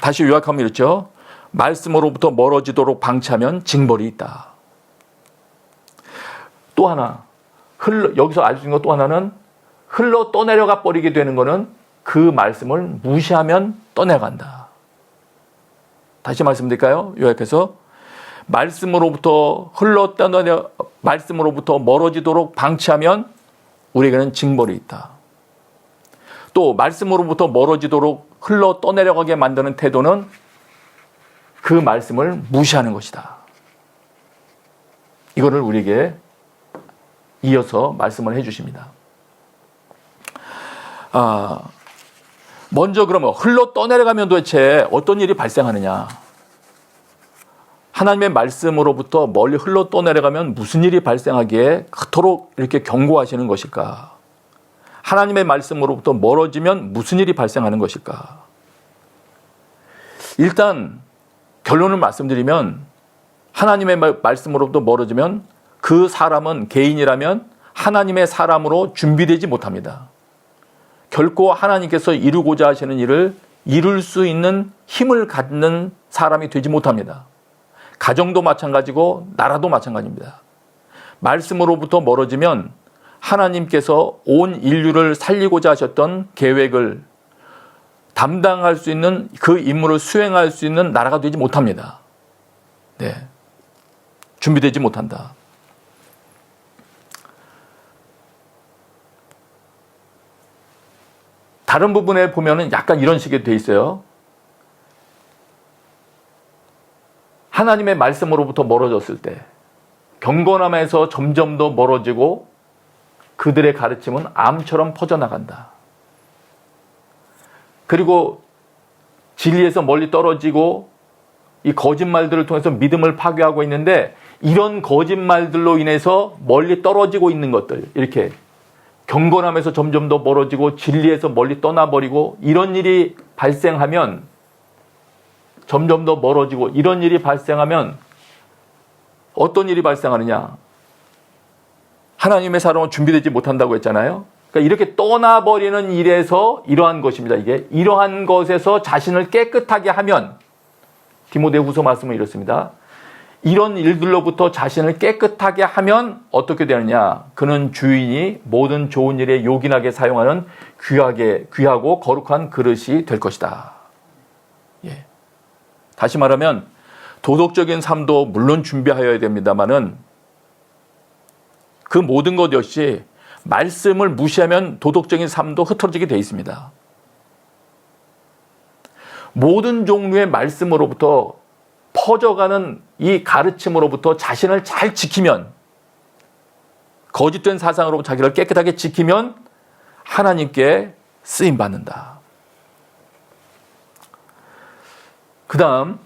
다시 요약하면 이렇죠. 말씀으로부터 멀어지도록 방치하면 징벌이 있다. 또 하나, 여기서 알 수 있는 것 또 하나는 흘러 떠내려가 버리게 되는 것은 그 말씀을 무시하면 떠내간다. 다시 말씀드릴까요? 요약해서 말씀으로부터 말씀으로부터 멀어지도록 방치하면 우리에게는 징벌이 있다. 또 말씀으로부터 멀어지도록 흘러 떠내려가게 만드는 태도는 그 말씀을 무시하는 것이다. 이거를 우리에게 이어서 말씀을 해주십니다. 먼저 그러면 흘러 떠내려가면 도대체 어떤 일이 발생하느냐? 하나님의 말씀으로부터 멀리 흘러 떠내려가면 무슨 일이 발생하기에 그토록 이렇게 경고하시는 것일까? 하나님의 말씀으로부터 멀어지면 무슨 일이 발생하는 것일까? 일단 결론을 말씀드리면 하나님의 말씀으로부터 멀어지면 그 사람은 개인이라면 하나님의 사람으로 준비되지 못합니다. 결코 하나님께서 이루고자 하시는 일을 이룰 수 있는 힘을 갖는 사람이 되지 못합니다. 가정도 마찬가지고 나라도 마찬가지입니다. 말씀으로부터 멀어지면 하나님께서 온 인류를 살리고자 하셨던 계획을 담당할 수 있는 그 임무를 수행할 수 있는 나라가 되지 못합니다. 네. 준비되지 못한다. 다른 부분에 보면은 약간 이런 식으로 돼 있어요. 하나님의 말씀으로부터 멀어졌을 때 경건함에서 점점 더 멀어지고 그들의 가르침은 암처럼 퍼져나간다. 그리고 진리에서 멀리 떨어지고 이 거짓말들을 통해서 믿음을 파괴하고 있는데 이런 거짓말들로 인해서 멀리 떨어지고 있는 것들, 이렇게 경건함에서 점점 더 멀어지고 진리에서 멀리 떠나버리고 이런 일이 발생하면 점점 더 멀어지고 이런 일이 발생하면 어떤 일이 발생하느냐? 하나님의 사람은 준비되지 못한다고 했잖아요. 그러니까 이렇게 떠나버리는 일에서 이러한 것입니다. 이게 이러한 것에서 자신을 깨끗하게 하면 디모데후서 말씀은 이렇습니다. 이런 일들로부터 자신을 깨끗하게 하면 어떻게 되느냐? 그는 주인이 모든 좋은 일에 요긴하게 사용하는 귀하고 거룩한 그릇이 될 것이다. 예. 다시 말하면 도덕적인 삶도 물론 준비하여야 됩니다만은 그 모든 것 역시 말씀을 무시하면 도덕적인 삶도 흐트러지게 되어 있습니다. 모든 종류의 말씀으로부터 퍼져가는 이 가르침으로부터 자신을 잘 지키면, 거짓된 사상으로부터 자기를 깨끗하게 지키면 하나님께 쓰임받는다. 그 다음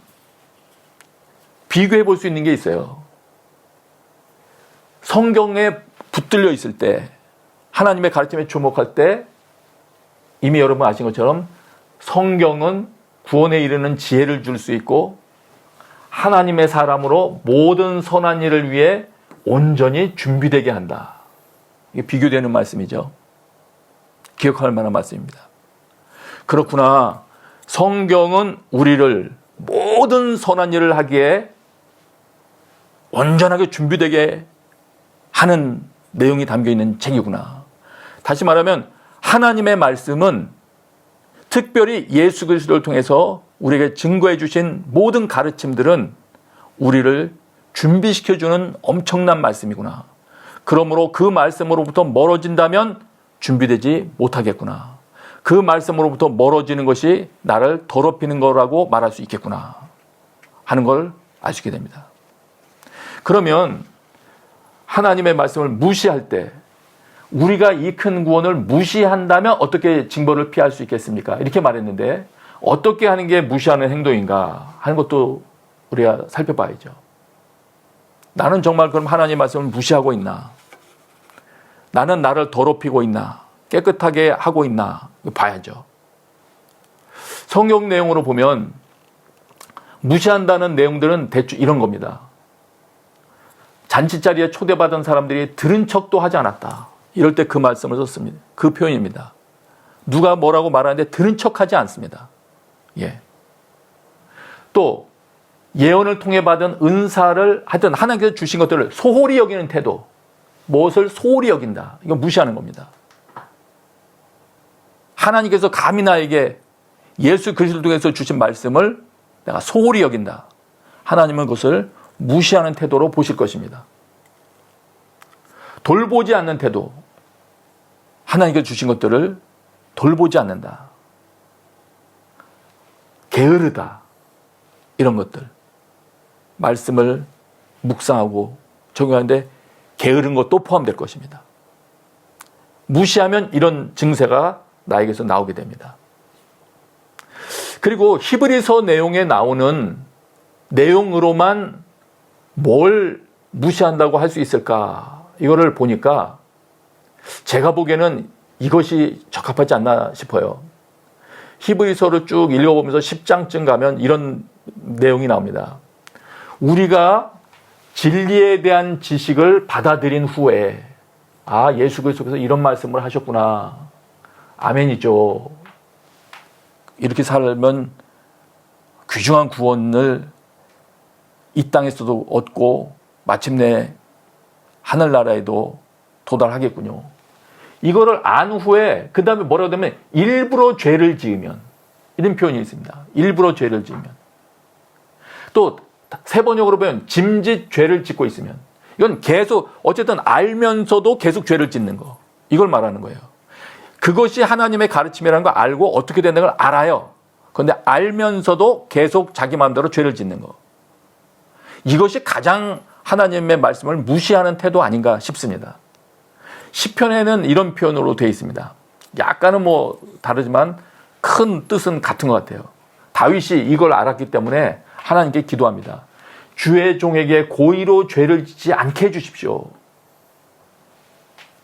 비교해 볼 수 있는 게 있어요. 성경에 붙들려 있을 때, 하나님의 가르침에 주목할 때, 이미 여러분 아신 것처럼 성경은 구원에 이르는 지혜를 줄 수 있고, 하나님의 사람으로 모든 선한 일을 위해 온전히 준비되게 한다. 이게 비교되는 말씀이죠. 기억할 만한 말씀입니다. 그렇구나. 성경은 우리를 모든 선한 일을 하기에 온전하게 준비되게 하는 내용이 담겨있는 책이구나. 다시 말하면 하나님의 말씀은 특별히 예수 그리스도를 통해서 우리에게 증거해 주신 모든 가르침들은 우리를 준비시켜주는 엄청난 말씀이구나. 그러므로 그 말씀으로부터 멀어진다면 준비되지 못하겠구나. 그 말씀으로부터 멀어지는 것이 나를 더럽히는 거라고 말할 수 있겠구나 하는 걸 알 수 있게 됩니다. 그러면 하나님의 말씀을 무시할 때, 우리가 이 큰 구원을 무시한다면 어떻게 징벌을 피할 수 있겠습니까? 이렇게 말했는데, 어떻게 하는 게 무시하는 행동인가 하는 것도 우리가 살펴봐야죠. 나는 정말 그럼 하나님의 말씀을 무시하고 있나? 나는 나를 더럽히고 있나? 깨끗하게 하고 있나? 봐야죠. 성경 내용으로 보면 무시한다는 내용들은 대충 이런 겁니다. 잔치자리에 초대받은 사람들이 들은 척도 하지 않았다. 이럴 때 그 말씀을 썼습니다. 그 표현입니다. 누가 뭐라고 말하는데 들은 척하지 않습니다. 예. 또 예언을 통해 받은 은사를 하여튼 하나님께서 주신 것들을 소홀히 여기는 태도, 무엇을 소홀히 여긴다. 이건 무시하는 겁니다. 하나님께서 감히 나에게 예수 그리스도를 통해서 주신 말씀을 내가 소홀히 여긴다. 하나님은 그것을 무시하는 태도로 보실 것입니다. 돌보지 않는 태도, 하나님께서 주신 것들을 돌보지 않는다. 게으르다. 이런 것들. 말씀을 묵상하고 적용하는데 게으른 것도 포함될 것입니다. 무시하면 이런 증세가 나에게서 나오게 됩니다. 그리고 히브리서 내용에 나오는 내용으로만 뭘 무시한다고 할 수 있을까? 이거를 보니까 제가 보기에는 이것이 적합하지 않나 싶어요. 히브리서를 쭉 읽어보면서 10장쯤 가면 이런 내용이 나옵니다. 우리가 진리에 대한 지식을 받아들인 후에, 아, 예수 그리스도께서 이런 말씀을 하셨구나. 아멘이죠. 이렇게 살면 귀중한 구원을 이 땅에서도 얻고 마침내 하늘나라에도 도달하겠군요. 이거를 안 후에 그 다음에 뭐라고 하면 일부러 죄를 지으면, 이런 표현이 있습니다. 일부러 죄를 지으면. 또 세 번역으로 보면 짐짓 죄를 짓고 있으면, 이건 계속 어쨌든 알면서도 계속 죄를 짓는 거, 이걸 말하는 거예요. 그것이 하나님의 가르침이라는 걸 알고 어떻게 된다는 걸 알아요. 그런데 알면서도 계속 자기 마음대로 죄를 짓는 거, 이것이 가장 하나님의 말씀을 무시하는 태도 아닌가 싶습니다. 시편에는 이런 표현으로 되어 있습니다. 약간은 뭐 다르지만 큰 뜻은 같은 것 같아요. 다윗이 이걸 알았기 때문에 하나님께 기도합니다. 주의 종에게 고의로 죄를 짓지 않게 해주십시오.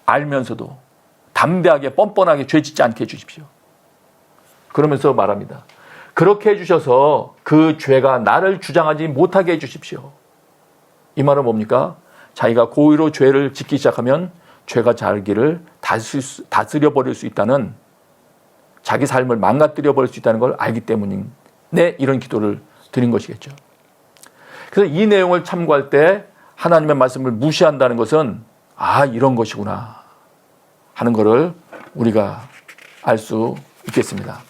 알면서도 담대하게 뻔뻔하게 죄 짓지 않게 해주십시오. 그러면서 말합니다. 그렇게 해주셔서 그 죄가 나를 주장하지 못하게 해주십시오. 이 말은 뭡니까? 자기가 고의로 죄를 짓기 시작하면 죄가 자기를 다스려 버릴 수 있다는, 자기 삶을 망가뜨려 버릴 수 있다는 걸 알기 때문에 이런 기도를 드린 것이겠죠. 그래서 이 내용을 참고할 때 하나님의 말씀을 무시한다는 것은 아, 이런 것이구나 하는 것을 우리가 알 수 있겠습니다.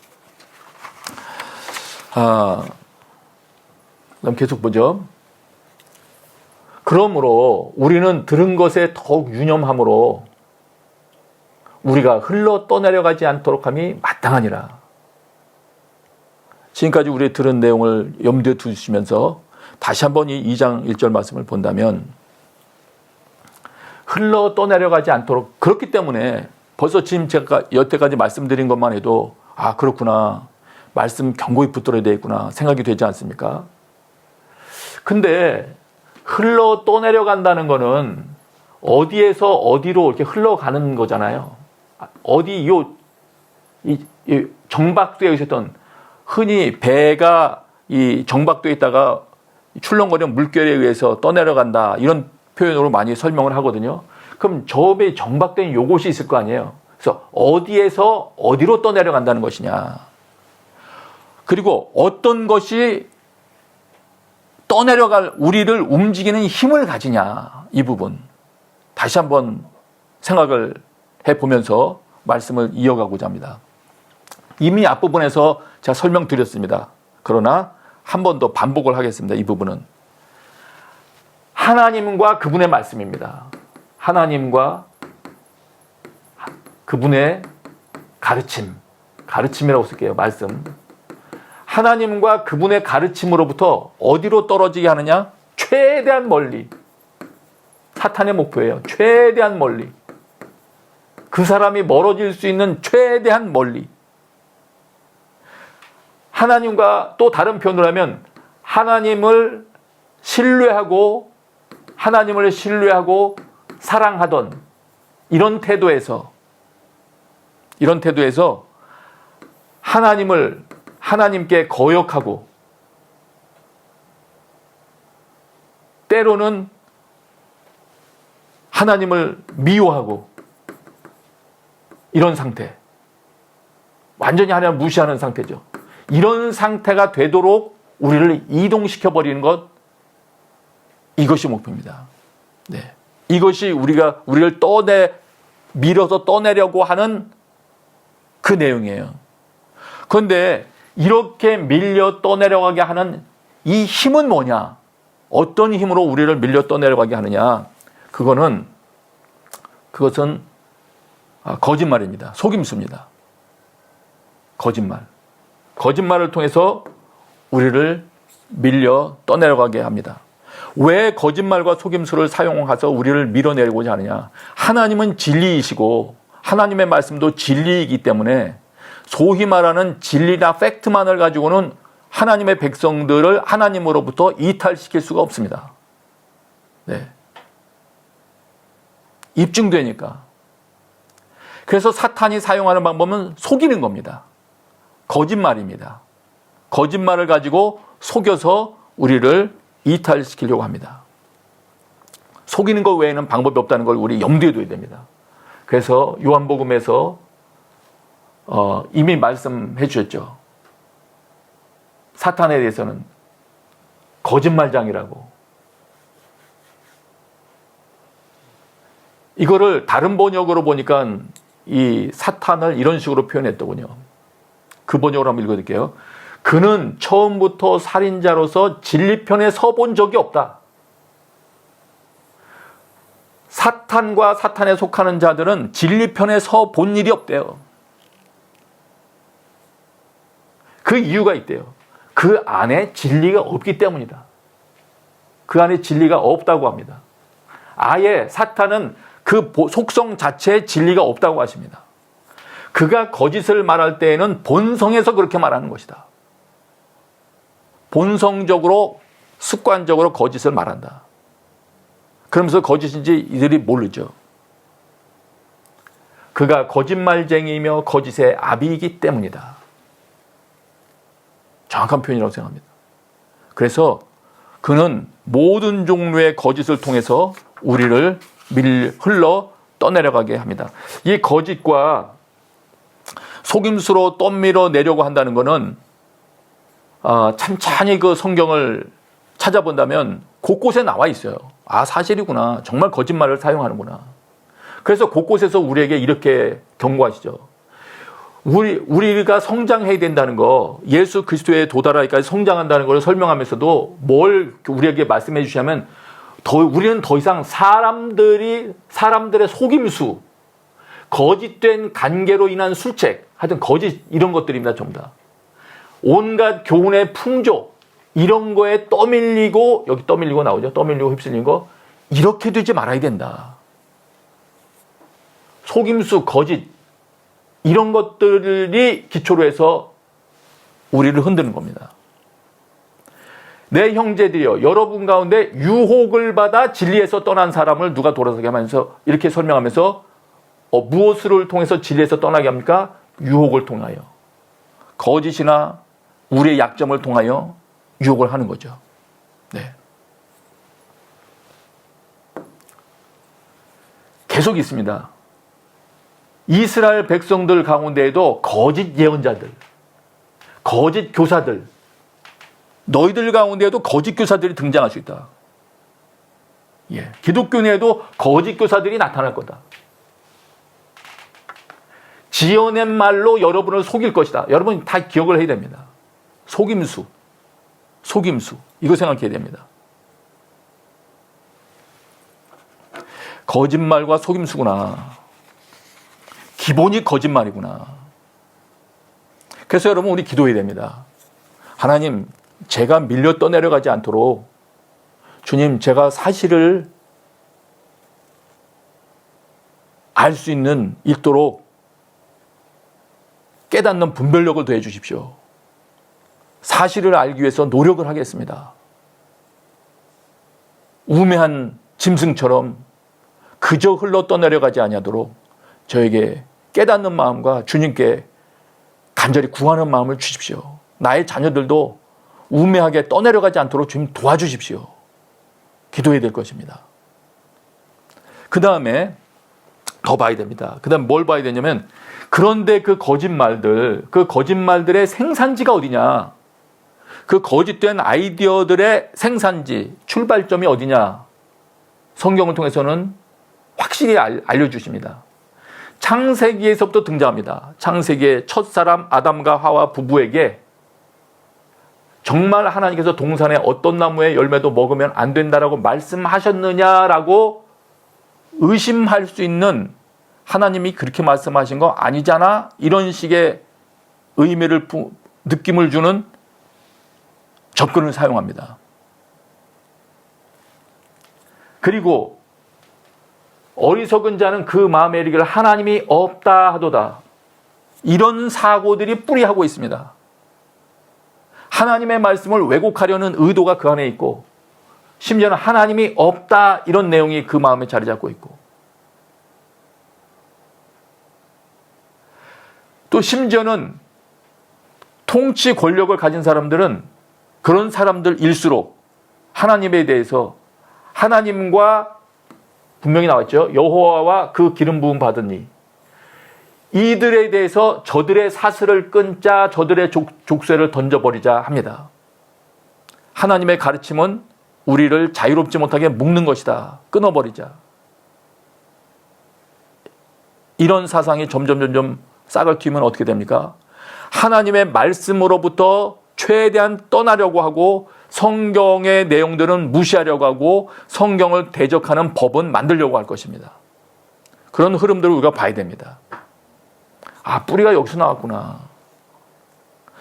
그럼 계속 보죠. 그러므로 우리는 들은 것에 더욱 유념함으로 우리가 흘러 떠내려가지 않도록 함이 마땅하니라. 지금까지 우리 들은 내용을 염두에 두시면서 다시 한번 이 2장 1절 말씀을 본다면 흘러 떠내려가지 않도록, 그렇기 때문에 벌써 지금 제가 여태까지 말씀드린 것만 해도 아 그렇구나, 말씀 견고히 붙들어야 되겠구나 생각이 되지 않습니까? 근데 흘러 떠내려간다는 거는 어디에서 어디로 이렇게 흘러가는 거잖아요. 어디 이 정박되어 있었던, 흔히 배가 이 정박되어 있다가 출렁거리는 물결에 의해서 떠내려간다, 이런 표현으로 많이 설명을 하거든요. 그럼 저 배에 정박된 요것이 있을 거 아니에요. 그래서 어디에서 어디로 떠내려간다는 것이냐, 그리고 어떤 것이 떠내려갈 우리를 움직이는 힘을 가지냐, 이 부분 다시 한번 생각을 해보면서 말씀을 이어가고자 합니다. 이미 앞부분에서 제가 설명드렸습니다. 그러나 한 번 더 반복을 하겠습니다. 이 부분은 하나님과 그분의 말씀입니다. 하나님과 그분의 가르침이라고 쓸게요. 말씀. 하나님과 그분의 가르침으로부터 어디로 떨어지게 하느냐? 최대한 멀리. 사탄의 목표예요. 최대한 멀리. 그 사람이 멀어질 수 있는 최대한 멀리. 하나님과 또 다른 표현을 하면 하나님을 신뢰하고 사랑하던 이런 태도에서 하나님께 거역하고 때로는 하나님을 미워하고 이런 상태, 완전히 하나님을 무시하는 상태죠. 이런 상태가 되도록 우리를 이동시켜 버리는 것, 이것이 목표입니다. 네. 이것이 우리를 밀어서 떠내려고 하는 그 내용이에요. 그런데 이렇게 밀려 떠내려가게 하는 이 힘은 뭐냐? 어떤 힘으로 우리를 밀려 떠내려가게 하느냐? 그것은 거짓말입니다. 속임수입니다. 거짓말을 통해서 우리를 밀려 떠내려가게 합니다. 왜 거짓말과 속임수를 사용해서 우리를 밀어내고자 하느냐? 하나님은 진리이시고 하나님의 말씀도 진리이기 때문에 소위 말하는 진리나 팩트만을 가지고는 하나님의 백성들을 하나님으로부터 이탈시킬 수가 없습니다. 네. 입증되니까. 그래서 사탄이 사용하는 방법은 속이는 겁니다. 거짓말입니다. 거짓말을 가지고 속여서 우리를 이탈시키려고 합니다. 속이는 것 외에는 방법이 없다는 걸 우리 염두에 둬야 됩니다. 그래서 요한복음에서 이미 말씀해 주셨죠. 사탄에 대해서는 거짓말장이라고. 이거를 다른 번역으로 보니까 이 사탄을 이런 식으로 표현했더군요. 그 번역으로 한번 읽어드릴게요. 그는 처음부터 살인자로서 진리편에 서본 적이 없다. 사탄과 사탄에 속하는 자들은 진리편에 서본 일이 없대요. 그 이유가 있대요. 그 안에 진리가 없기 때문이다. 그 안에 진리가 없다고 합니다. 아예 사탄은 그 속성 자체에 진리가 없다고 하십니다. 그가 거짓을 말할 때에는 본성에서 그렇게 말하는 것이다. 본성적으로 습관적으로 거짓을 말한다. 그러면서 거짓인지 이들이 모르죠. 그가 거짓말쟁이이며 거짓의 아비이기 때문이다. 정확한 표현이라고 생각합니다. 그래서 그는 모든 종류의 거짓을 통해서 우리를 흘러 떠내려가게 합니다. 이 거짓과 속임수로 떠밀어 내려고 한다는 것은 찬찬히 그 성경을 찾아본다면 곳곳에 나와 있어요. 아, 사실이구나. 정말 거짓말을 사용하는구나. 그래서 곳곳에서 우리에게 이렇게 경고하시죠. 우리가 성장해야 된다는 거, 예수 그리스도에 도달하기까지 성장한다는 걸 설명하면서도 뭘 우리에게 말씀해 주시냐면 우리는 더 이상 사람들의 속임수, 거짓된 관계로 인한 술책, 하여튼 거짓 이런 것들입니다. 전부 다. 온갖 교훈의 풍조, 이런 거에 떠밀리고, 여기 떠밀리고 나오죠. 떠밀리고 휩쓸린 거. 이렇게 되지 말아야 된다. 속임수, 거짓, 이런 것들이 기초로 해서 우리를 흔드는 겁니다. 내 형제들이여, 여러분 가운데 유혹을 받아 진리에서 떠난 사람을 누가 돌아서게 하면서 이렇게 설명하면서 무엇을 통해서 진리에서 떠나게 합니까? 유혹을 통하여. 거짓이나 우리의 약점을 통하여 유혹을 하는 거죠. 네. 계속 있습니다. 이스라엘 백성들 가운데에도 거짓 예언자들, 거짓 교사들, 너희들 가운데에도 거짓 교사들이 등장할 수 있다. 예, 기독교 내에도 거짓 교사들이 나타날 거다. 지어낸 말로 여러분을 속일 것이다. 여러분 다 기억을 해야 됩니다. 속임수, 속임수, 이거 생각해야 됩니다. 거짓말과 속임수구나. 기본이 거짓말이구나. 그래서 여러분 우리 기도해야 됩니다. 하나님, 제가 밀려 떠내려가지 않도록 주님, 제가 사실을 알 수 있도록 깨닫는 분별력을 더해 주십시오. 사실을 알기 위해서 노력을 하겠습니다. 우매한 짐승처럼 그저 흘러 떠내려가지 아니하도록 저에게 깨닫는 마음과 주님께 간절히 구하는 마음을 주십시오. 나의 자녀들도 우매하게 떠내려가지 않도록 주님 도와주십시오. 기도해야 될 것입니다. 그 다음에 더 봐야 됩니다. 그 다음에 뭘 봐야 되냐면, 그런데 그 거짓말들의 생산지가 어디냐? 그 거짓된 아이디어들의 생산지, 출발점이 어디냐? 성경을 통해서는 확실히 알려주십니다. 창세기에서부터 등장합니다. 창세기의 첫사람 아담과 하와 부부에게 정말 하나님께서 동산의 어떤 나무의 열매도 먹으면 안 된다라고 말씀하셨느냐라고 의심할 수 있는, 하나님이 그렇게 말씀하신 거 아니잖아? 이런 식의 의미를, 느낌을 주는 접근을 사용합니다. 그리고 어리석은 자는 그 마음에 이르기를 하나님이 없다 하도다. 이런 사고들이 뿌리하고 있습니다. 하나님의 말씀을 왜곡하려는 의도가 그 안에 있고, 심지어는 하나님이 없다 이런 내용이 그 마음에 자리 잡고 있고, 또 심지어는 통치 권력을 가진 사람들은 그런 사람들일수록 하나님에 대해서, 하나님과 분명히 나왔죠. 여호와와 그 기름 부음 받으니 이들에 대해서 저들의 사슬을 끊자, 저들의 족쇄를 던져버리자 합니다. 하나님의 가르침은 우리를 자유롭지 못하게 묶는 것이다. 끊어버리자. 이런 사상이 점점 싹을 틔우면 어떻게 됩니까? 하나님의 말씀으로부터 최대한 떠나려고 하고, 성경의 내용들은 무시하려고 하고, 성경을 대적하는 법은 만들려고 할 것입니다. 그런 흐름들을 우리가 봐야 됩니다. 아, 뿌리가 여기서 나왔구나.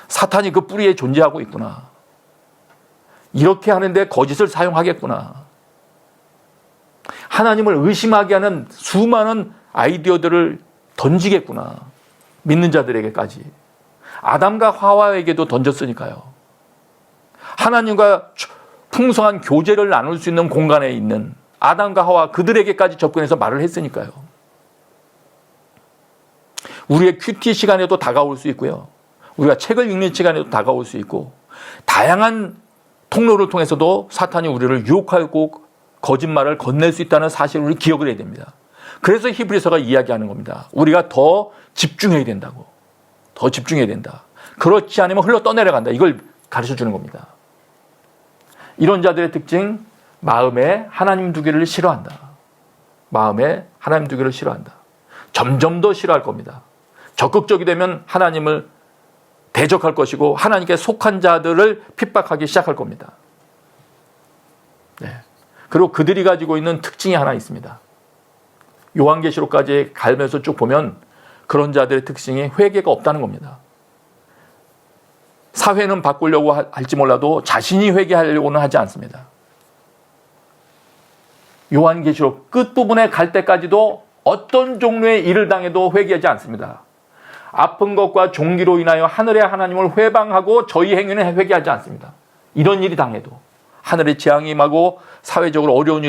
사탄이 그 뿌리에 존재하고 있구나. 이렇게 하는데 거짓을 사용하겠구나. 하나님을 의심하게 하는 수많은 아이디어들을 던지겠구나. 믿는 자들에게까지. 아담과 하와에게도 던졌으니까요. 하나님과 풍성한 교제를 나눌 수 있는 공간에 있는 아담과 하와, 그들에게까지 접근해서 말을 했으니까요. 우리의 큐티 시간에도 다가올 수 있고요. 우리가 책을 읽는 시간에도 다가올 수 있고, 다양한 통로를 통해서도 사탄이 우리를 유혹하고 거짓말을 건넬 수 있다는 사실을 우리 기억을 해야 됩니다. 그래서 히브리서가 이야기하는 겁니다. 우리가 더 집중해야 된다고. 더 집중해야 된다. 그렇지 않으면 흘러 떠내려간다. 이걸 가르쳐 주는 겁니다. 이런 자들의 특징, 마음에 하나님 두기를 싫어한다. 마음에 하나님 두기를 싫어한다. 점점 더 싫어할 겁니다. 적극적이 되면 하나님을 대적할 것이고, 하나님께 속한 자들을 핍박하기 시작할 겁니다. 네. 그리고 그들이 가지고 있는 특징이 하나 있습니다. 요한계시록까지 가면서 쭉 보면 그런 자들의 특징이 회개가 없다는 겁니다. 사회는 바꾸려고 할지 몰라도 자신이 회개하려고는 하지 않습니다. 요한계시록 끝부분에 갈 때까지도 어떤 종류의 일을 당해도 회개하지 않습니다. 아픈 것과 종기로 인하여 하늘의 하나님을 회방하고 저희 행위는 회개하지 않습니다. 이런 일이 당해도, 하늘의 재앙이 임하고 사회적으로 어려운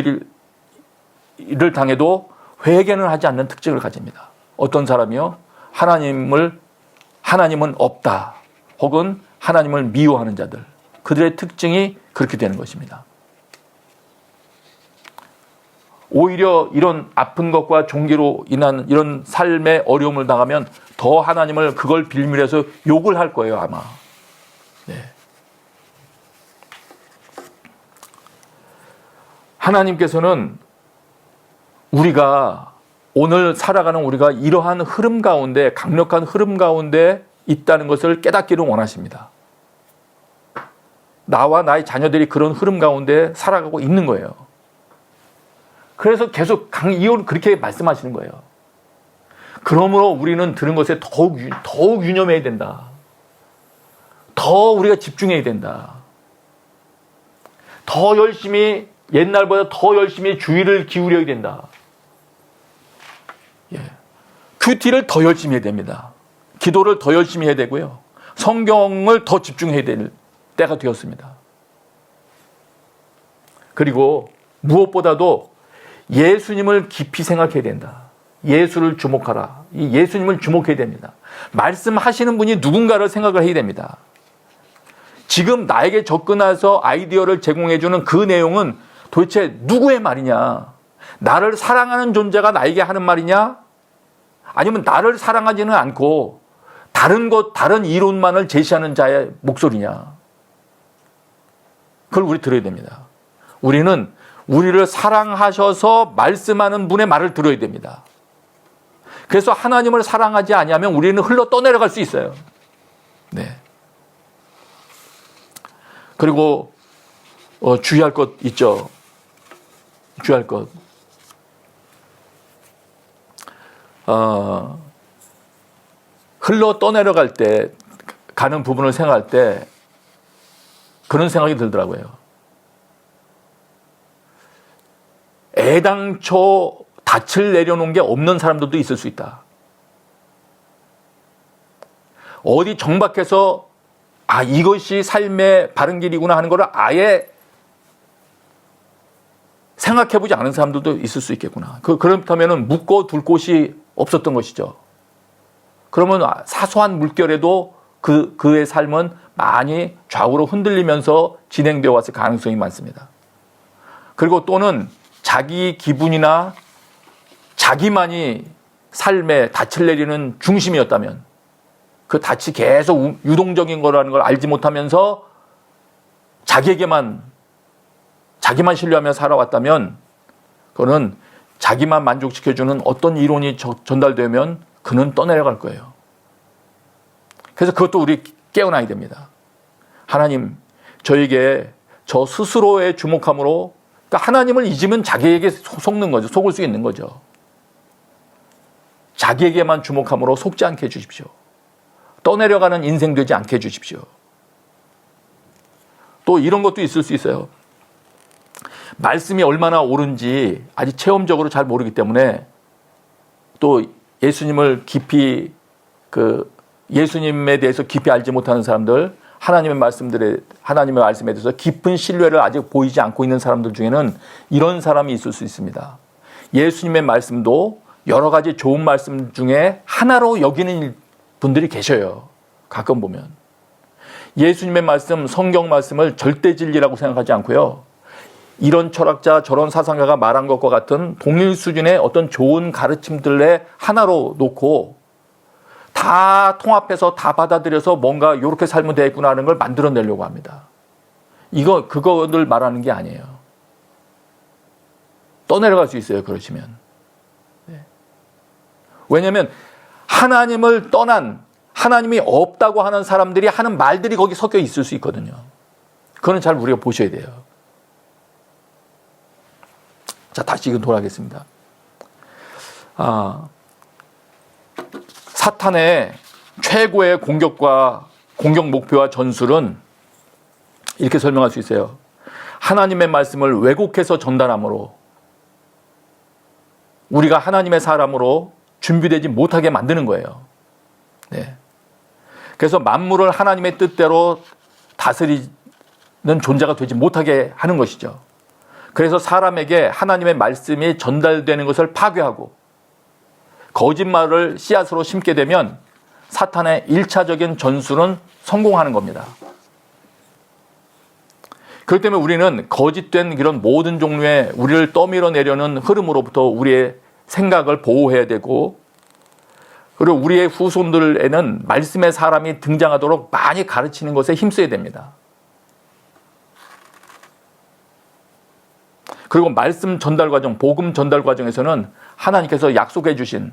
일을 당해도 회개는 하지 않는 특징을 가집니다. 어떤 사람이요? 하나님은 없다, 혹은 하나님을 미워하는 자들, 그들의 특징이 그렇게 되는 것입니다. 오히려 이런 아픈 것과 종기로 인한 이런 삶의 어려움을 당하면 더 하나님을 그걸 빌미해서 욕을 할 거예요, 아마. 네. 하나님께서는 우리가 오늘 살아가는 우리가 이러한 흐름 가운데, 강력한 흐름 가운데 있다는 것을 깨닫기를 원하십니다. 나와 나의 자녀들이 그런 흐름 가운데 살아가고 있는 거예요. 그래서 계속 이혼 그렇게 말씀하시는 거예요. 그러므로 우리는 들은 것에 더욱 유념해야 된다. 더 우리가 집중해야 된다. 더 열심히, 옛날보다 더 열심히 주의를 기울여야 된다. 예. 큐티를 더 열심히 해야 됩니다. 기도를 더 열심히 해야 되고요. 성경을 더 집중해야 될 때가 되었습니다. 그리고 무엇보다도 예수님을 깊이 생각해야 된다. 예수를 주목하라. 이 예수님을 주목해야 됩니다. 말씀하시는 분이 누군가를 생각을 해야 됩니다. 지금 나에게 접근해서 아이디어를 제공해주는 그 내용은 도대체 누구의 말이냐? 나를 사랑하는 존재가 나에게 하는 말이냐? 아니면 나를 사랑하지는 않고 다른 이론만을 제시하는 자의 목소리냐? 그걸 우리 들어야 됩니다. 우리는 우리를 사랑하셔서 말씀하는 분의 말을 들어야 됩니다. 그래서 하나님을 사랑하지 아니하면 우리는 흘러 떠내려갈 수 있어요. 네. 그리고 주의할 것 있죠. 주의할 것. 흘러 떠내려갈 때, 가는 부분을 생각할 때 그런 생각이 들더라고요. 애당초 닻을 내려놓은 게 없는 사람들도 있을 수 있다. 어디 정박해서 이것이 삶의 바른 길이구나 하는 것을 아예 생각해보지 않은 사람들도 있을 수 있겠구나. 그렇다면 묶어둘 곳이 없었던 것이죠. 그러면 사소한 물결에도 그의 삶은 많이 좌우로 흔들리면서 진행되어 왔을 가능성이 많습니다. 그리고 또는 자기 기분이나 자기만이 삶에 닻을 내리는 중심이었다면, 그 닻이 계속 유동적인 거라는 걸 알지 못하면서 자기만 신뢰하며 살아왔다면, 그거는 자기만 만족시켜주는 어떤 이론이 전달되면 그는 떠내려갈 거예요. 그래서 그것도 우리 깨어나야 됩니다. 하나님, 저에게 저 스스로의 주목함으로, 그러니까 하나님을 잊으면 자기에게 속는 거죠. 속을 수 있는 거죠. 자기에게만 주목함으로 속지 않게 해주십시오. 떠내려가는 인생 되지 않게 해주십시오. 또 이런 것도 있을 수 있어요. 말씀이 얼마나 옳은지 아직 체험적으로 잘 모르기 때문에, 또 예수님을 깊이 예수님에 대해서 깊이 알지 못하는 사람들, 하나님의 말씀에 대해서 깊은 신뢰를 아직 보이지 않고 있는 사람들 중에는 이런 사람이 있을 수 있습니다. 예수님의 말씀도 여러 가지 좋은 말씀 중에 하나로 여기는 분들이 계셔요. 가끔 보면. 예수님의 말씀, 성경 말씀을 절대 진리라고 생각하지 않고요. 이런 철학자, 저런 사상가가 말한 것과 같은 동일 수준의 어떤 좋은 가르침들의 하나로 놓고 다 통합해서 다 받아들여서 뭔가 이렇게 살면 되겠구나 하는 걸 만들어내려고 합니다. 그거를 말하는 게 아니에요. 떠내려갈 수 있어요, 그러시면. 네. 왜냐하면 하나님을 떠난, 하나님이 없다고 하는 사람들이 하는 말들이 거기 섞여 있을 수 있거든요. 그건 잘 우리가 보셔야 돼요. 자, 다시 이건 돌아가겠습니다. 사탄의 최고의 공격 목표와 전술은 이렇게 설명할 수 있어요. 하나님의 말씀을 왜곡해서 전달함으로 우리가 하나님의 사람으로 준비되지 못하게 만드는 거예요. 네. 그래서 만물을 하나님의 뜻대로 다스리는 존재가 되지 못하게 하는 것이죠. 그래서 사람에게 하나님의 말씀이 전달되는 것을 파괴하고 거짓말을 씨앗으로 심게 되면 사탄의 1차적인 전술은 성공하는 겁니다. 그렇기 때문에 우리는 거짓된 이런 모든 종류의 우리를 떠밀어내려는 흐름으로부터 우리의 생각을 보호해야 되고, 그리고 우리의 후손들에는 말씀의 사람이 등장하도록 많이 가르치는 것에 힘써야 됩니다. 그리고 말씀 전달 과정, 복음 전달 과정에서는 하나님께서 약속해 주신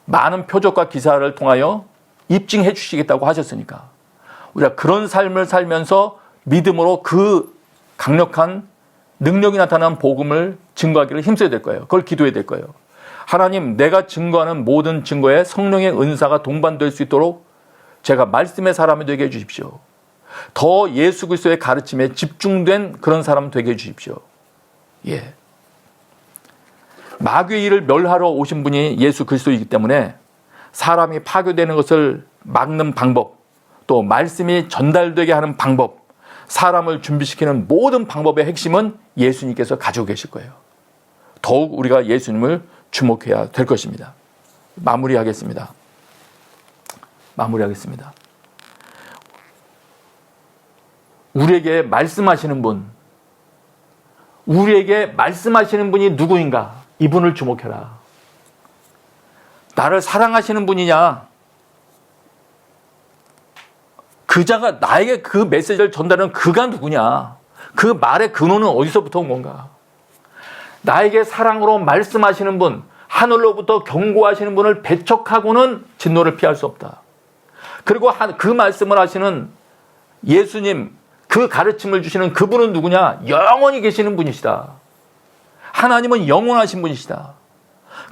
많은 표적과 기사를 통하여 입증해 주시겠다고 하셨으니까 우리가 그런 삶을 살면서 믿음으로 그 강력한 능력이 나타난 복음을 증거하기를 힘써야 될 거예요. 그걸 기도해야 될 거예요. 하나님, 내가 증거하는 모든 증거에 성령의 은사가 동반될 수 있도록 제가 말씀의 사람이 되게 해주십시오. 더 예수 그리스도의 가르침에 집중된 그런 사람 되게 해주십시오. 예. 마귀의 일을 멸하러 오신 분이 예수 그리스도이기 때문에 사람이 파괴되는 것을 막는 방법, 또 말씀이 전달되게 하는 방법, 사람을 준비시키는 모든 방법의 핵심은 예수님께서 가지고 계실 거예요. 더욱 우리가 예수님을 주목해야 될 것입니다. 마무리하겠습니다. 우리에게 말씀하시는 분, 우리에게 말씀하시는 분이 누구인가? 이분을 주목해라. 나를 사랑하시는 분이냐? 그자가 나에게 그 메시지를 전달하는 그가 누구냐? 그 말의 근원은 어디서부터 온 건가? 나에게 사랑으로 말씀하시는 분, 하늘로부터 경고하시는 분을 배척하고는 진노를 피할 수 없다. 그리고 그 말씀을 하시는 예수님, 그 가르침을 주시는 그분은 누구냐? 영원히 계시는 분이시다. 하나님은 영원하신 분이시다.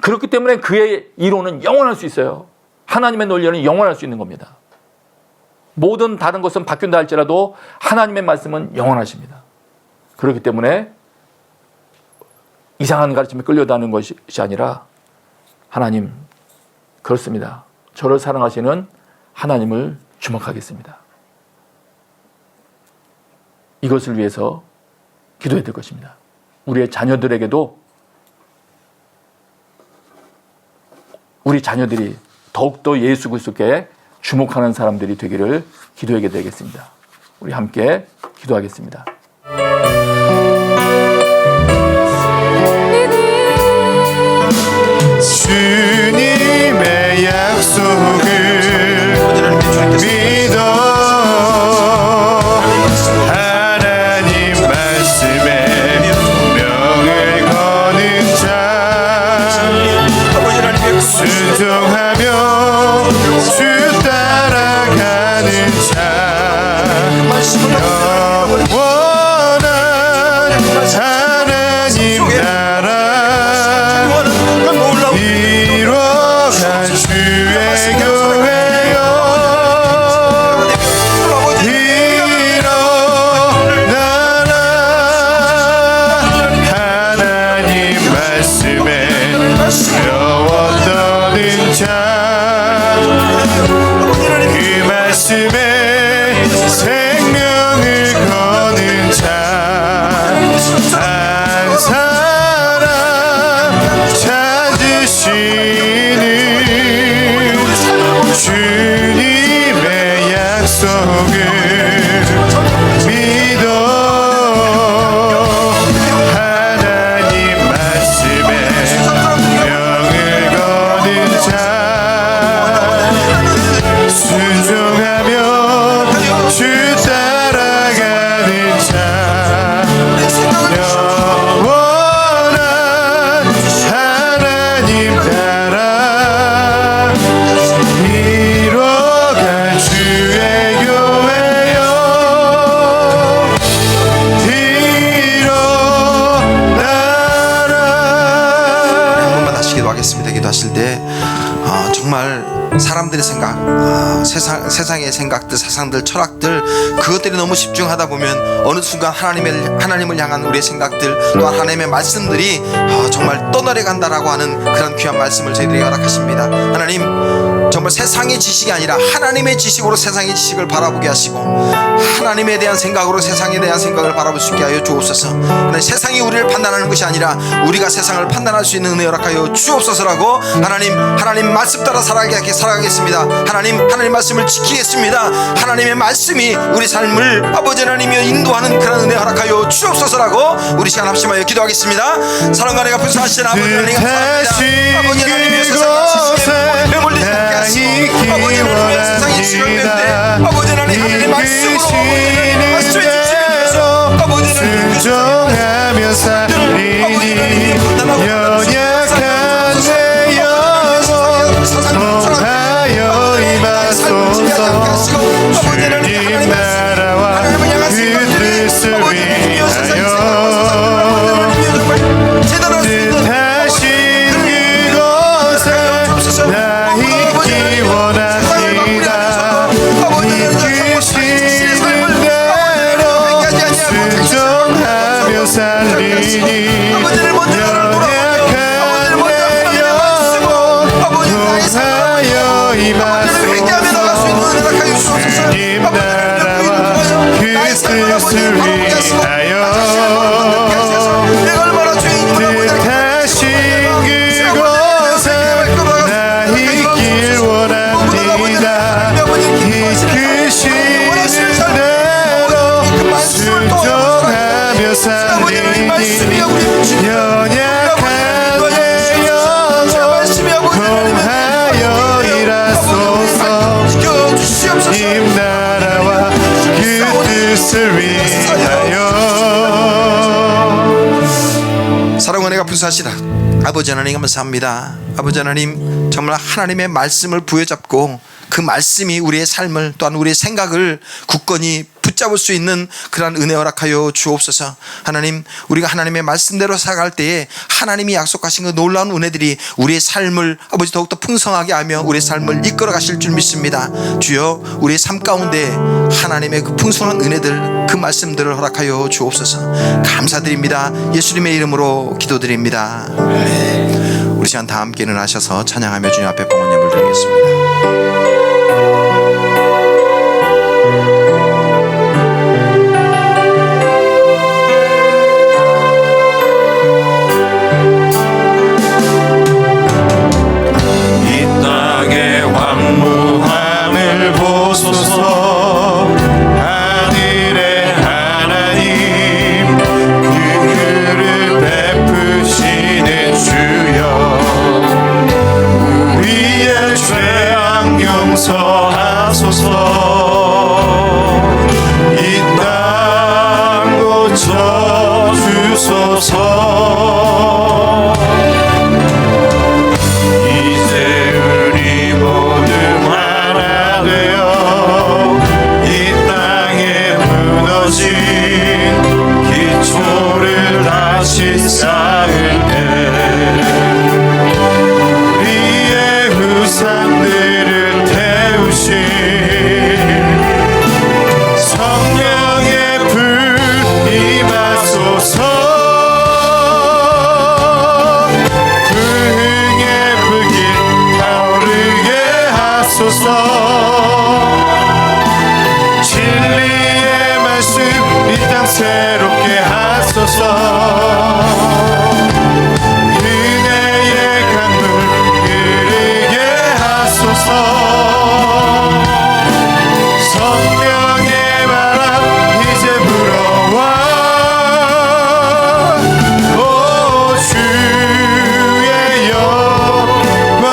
그렇기 때문에 그의 이론은 영원할 수 있어요. 하나님의 논리는 영원할 수 있는 겁니다. 모든 다른 것은 바뀐다 할지라도 하나님의 말씀은 영원하십니다. 그렇기 때문에 이상한 가르침에 끌려다니는 것이 아니라 하나님, 그렇습니다. 저를 사랑하시는 하나님을 주목하겠습니다. 이것을 위해서 기도해야 될 것입니다. 우리의 자녀들에게도 우리 자녀들이 더욱더 예수 그리스도께 주목하는 사람들이 되기를 기도하게 되겠습니다. 우리 함께 기도하겠습니다. 주님의 약속을 믿어 하나님 말씀에 명을 거는 자 순종하며 주 따라가는 자 영원한 하나님 나라 이뤄간 주의 교회여 일어나라 하나님 말씀에 두려워 떠는 자 그 말씀에 생명을 거는 자 한 사람 찾으시는 주님의 약속을 믿어 하나님 말씀에 명을 거는 자 순종하며 주 따라가는 자 영원한 하나님 나라 이뤄간 주의 교회여 일어나라. 한 번만 다시 기도하겠습니다. 기도하실 때 정말 사람들의 생각, 세상의 생각들, 사상들, 철학들, 그것들이 너무 집중하다 보면 어느 순간 하나님을 향한 우리의 생각들, 또한 하나님의 말씀들이 정말 떠내려 간다라고 하는 그런 귀한 말씀을 저희들이 허락하십니다. 하나님, 정말 세상의 지식이 아니라 하나님의 지식으로 세상의 지식을 바라보게 하시고, 하나님에 대한 생각으로 세상에 대한 생각을 바라볼 수 있게 하여 주옵소서. 하나님, 세상이 우리를 판단하는 것이 아니라 우리가 세상을 판단할 수 있는 은혜 허락하여 주옵소서라고, 하나님 말씀 따라 살아가겠습니다. 하나님 말씀을 지키겠습니다. 하나님의 말씀이 우리 삶을 아버지 하나님이 인도하는 그런 은혜 허락하여 주옵소서라고 우리 시간 합심하여 기도하겠습니다. 사랑과 내가 불쌍하신 아버지 하나님 감사합니다. 아버지 하나님의 세상의 지식에 매몰리지 않게 하시고, 아버지 하나님의 세상의 지식을 뺀데 아버지 하나님의 말씀으로 말씀해 주시면서 아버지 하나님 순종하며 살리니 연약한 내 영혼 통하여 임하소서. 주님 나라와 그 뜻을 위하여 뜻하신 그곳에 나 있기 원합니다. 이끄시는 대로 순종하며 살리니 연약한 내 영혼 통하여 임하소서. 주님 나라와 그 뜻을 위하여 뜻하신 그곳에 나 있길 원합니다. 이끄시는 대로 순종하며 살리니 연약한 내 영혼 통하여 일하소서. 주님 나라와 그 뜻을 위하여. 사랑과 내가 불사하시다 아버지 하나님 감사합니다. 아버지 하나님, 정말 하나님의 말씀을 부여잡고 그 말씀이 우리의 삶을, 또한 우리의 생각을 굳건히 붙잡을 수 있는 그러한 은혜 허락하여 주옵소서. 하나님, 우리가 하나님의 말씀대로 살아갈 때에 하나님이 약속하신 그 놀라운 은혜들이 우리의 삶을 아버지 더욱더 풍성하게 하며 우리의 삶을 이끌어 가실 줄 믿습니다. 주여, 우리의 삶 가운데 하나님의 그 풍성한 은혜들, 그 말씀들을 허락하여 주옵소서. 감사드립니다. 예수님의 이름으로 기도드립니다. 아멘. 우리 시간 다 함께 일어나셔서 찬양하며 주님 앞에 봉헌 예물 드리겠습니다. 하늘의 하나님, 그 그릇 베푸시는 주여, 우리의 죄악 용서하소서. 이 땅 고쳐 주소서. 이제 우리 모두 하나 되어 이 땅에 무너진 기초를 다시 쌓을 때 우리의 우상들을 태우신 성령의 불 임하소서. 불흥의 불길 타오르게 하소서. 진리의 말씀 이 땅 새롭게 하소서. 은혜의 강물 흐르게 하소서. 성령의 바람 이제 불어와. 오 주의 영광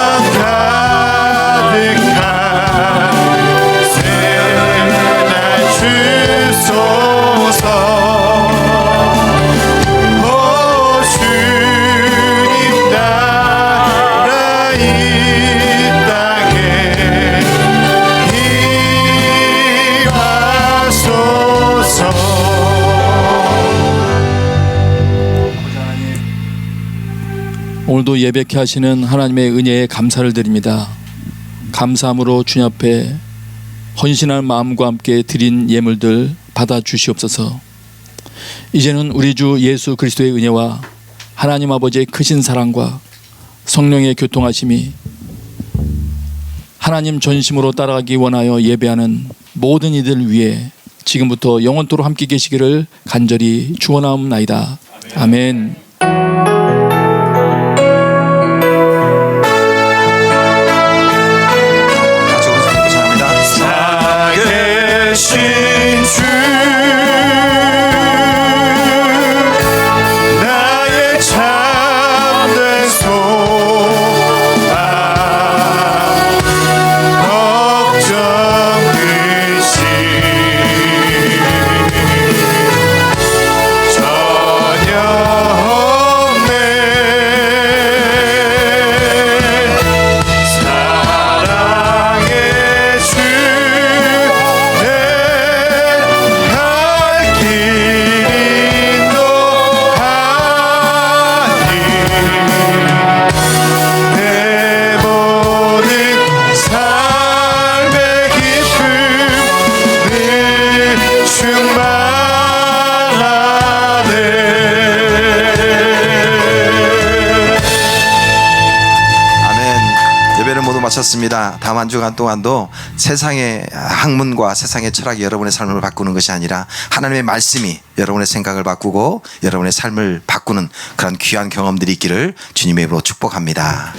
가득한 새날 주소서. 오 주님 나라 이 땅에 임하소서. 오늘도 예배케 하시는 하나님의 은혜에 감사를 드립니다. 감사함으로 주님 앞에 헌신할 마음과 함께 드린 예물들 받아 주시옵소서. 이제는 우리 주 예수 그리스도의 은혜와 하나님 아버지의 크신 사랑과 성령의 교통하심이 하나님 전심으로 따라가기 원하여 예배하는 모든 이들 위해 지금부터 영원토록 함께 계시기를 간절히 축원하옵나이다. 아멘. 같이 오른손 찬양합니다. 살아계신 주 나의 참된 소망 걱정 근심 전혀 없네 사랑의 주 내 갈 길 인도하니 내 모든 삶의 기쁨 늘 충만하네. 아멘. 예배를 모두 마쳤습니다. 다음 한 주간 동안도 세상의 학문과 세상의 철학이 여러분의 삶을 바꾸는 것이 아니라 하나님의 말씀이 여러분의 생각을 바꾸고 여러분의 삶을 바꾸는 그런 귀한 경험들이 있기를 주님의 이름으로 축복합니다.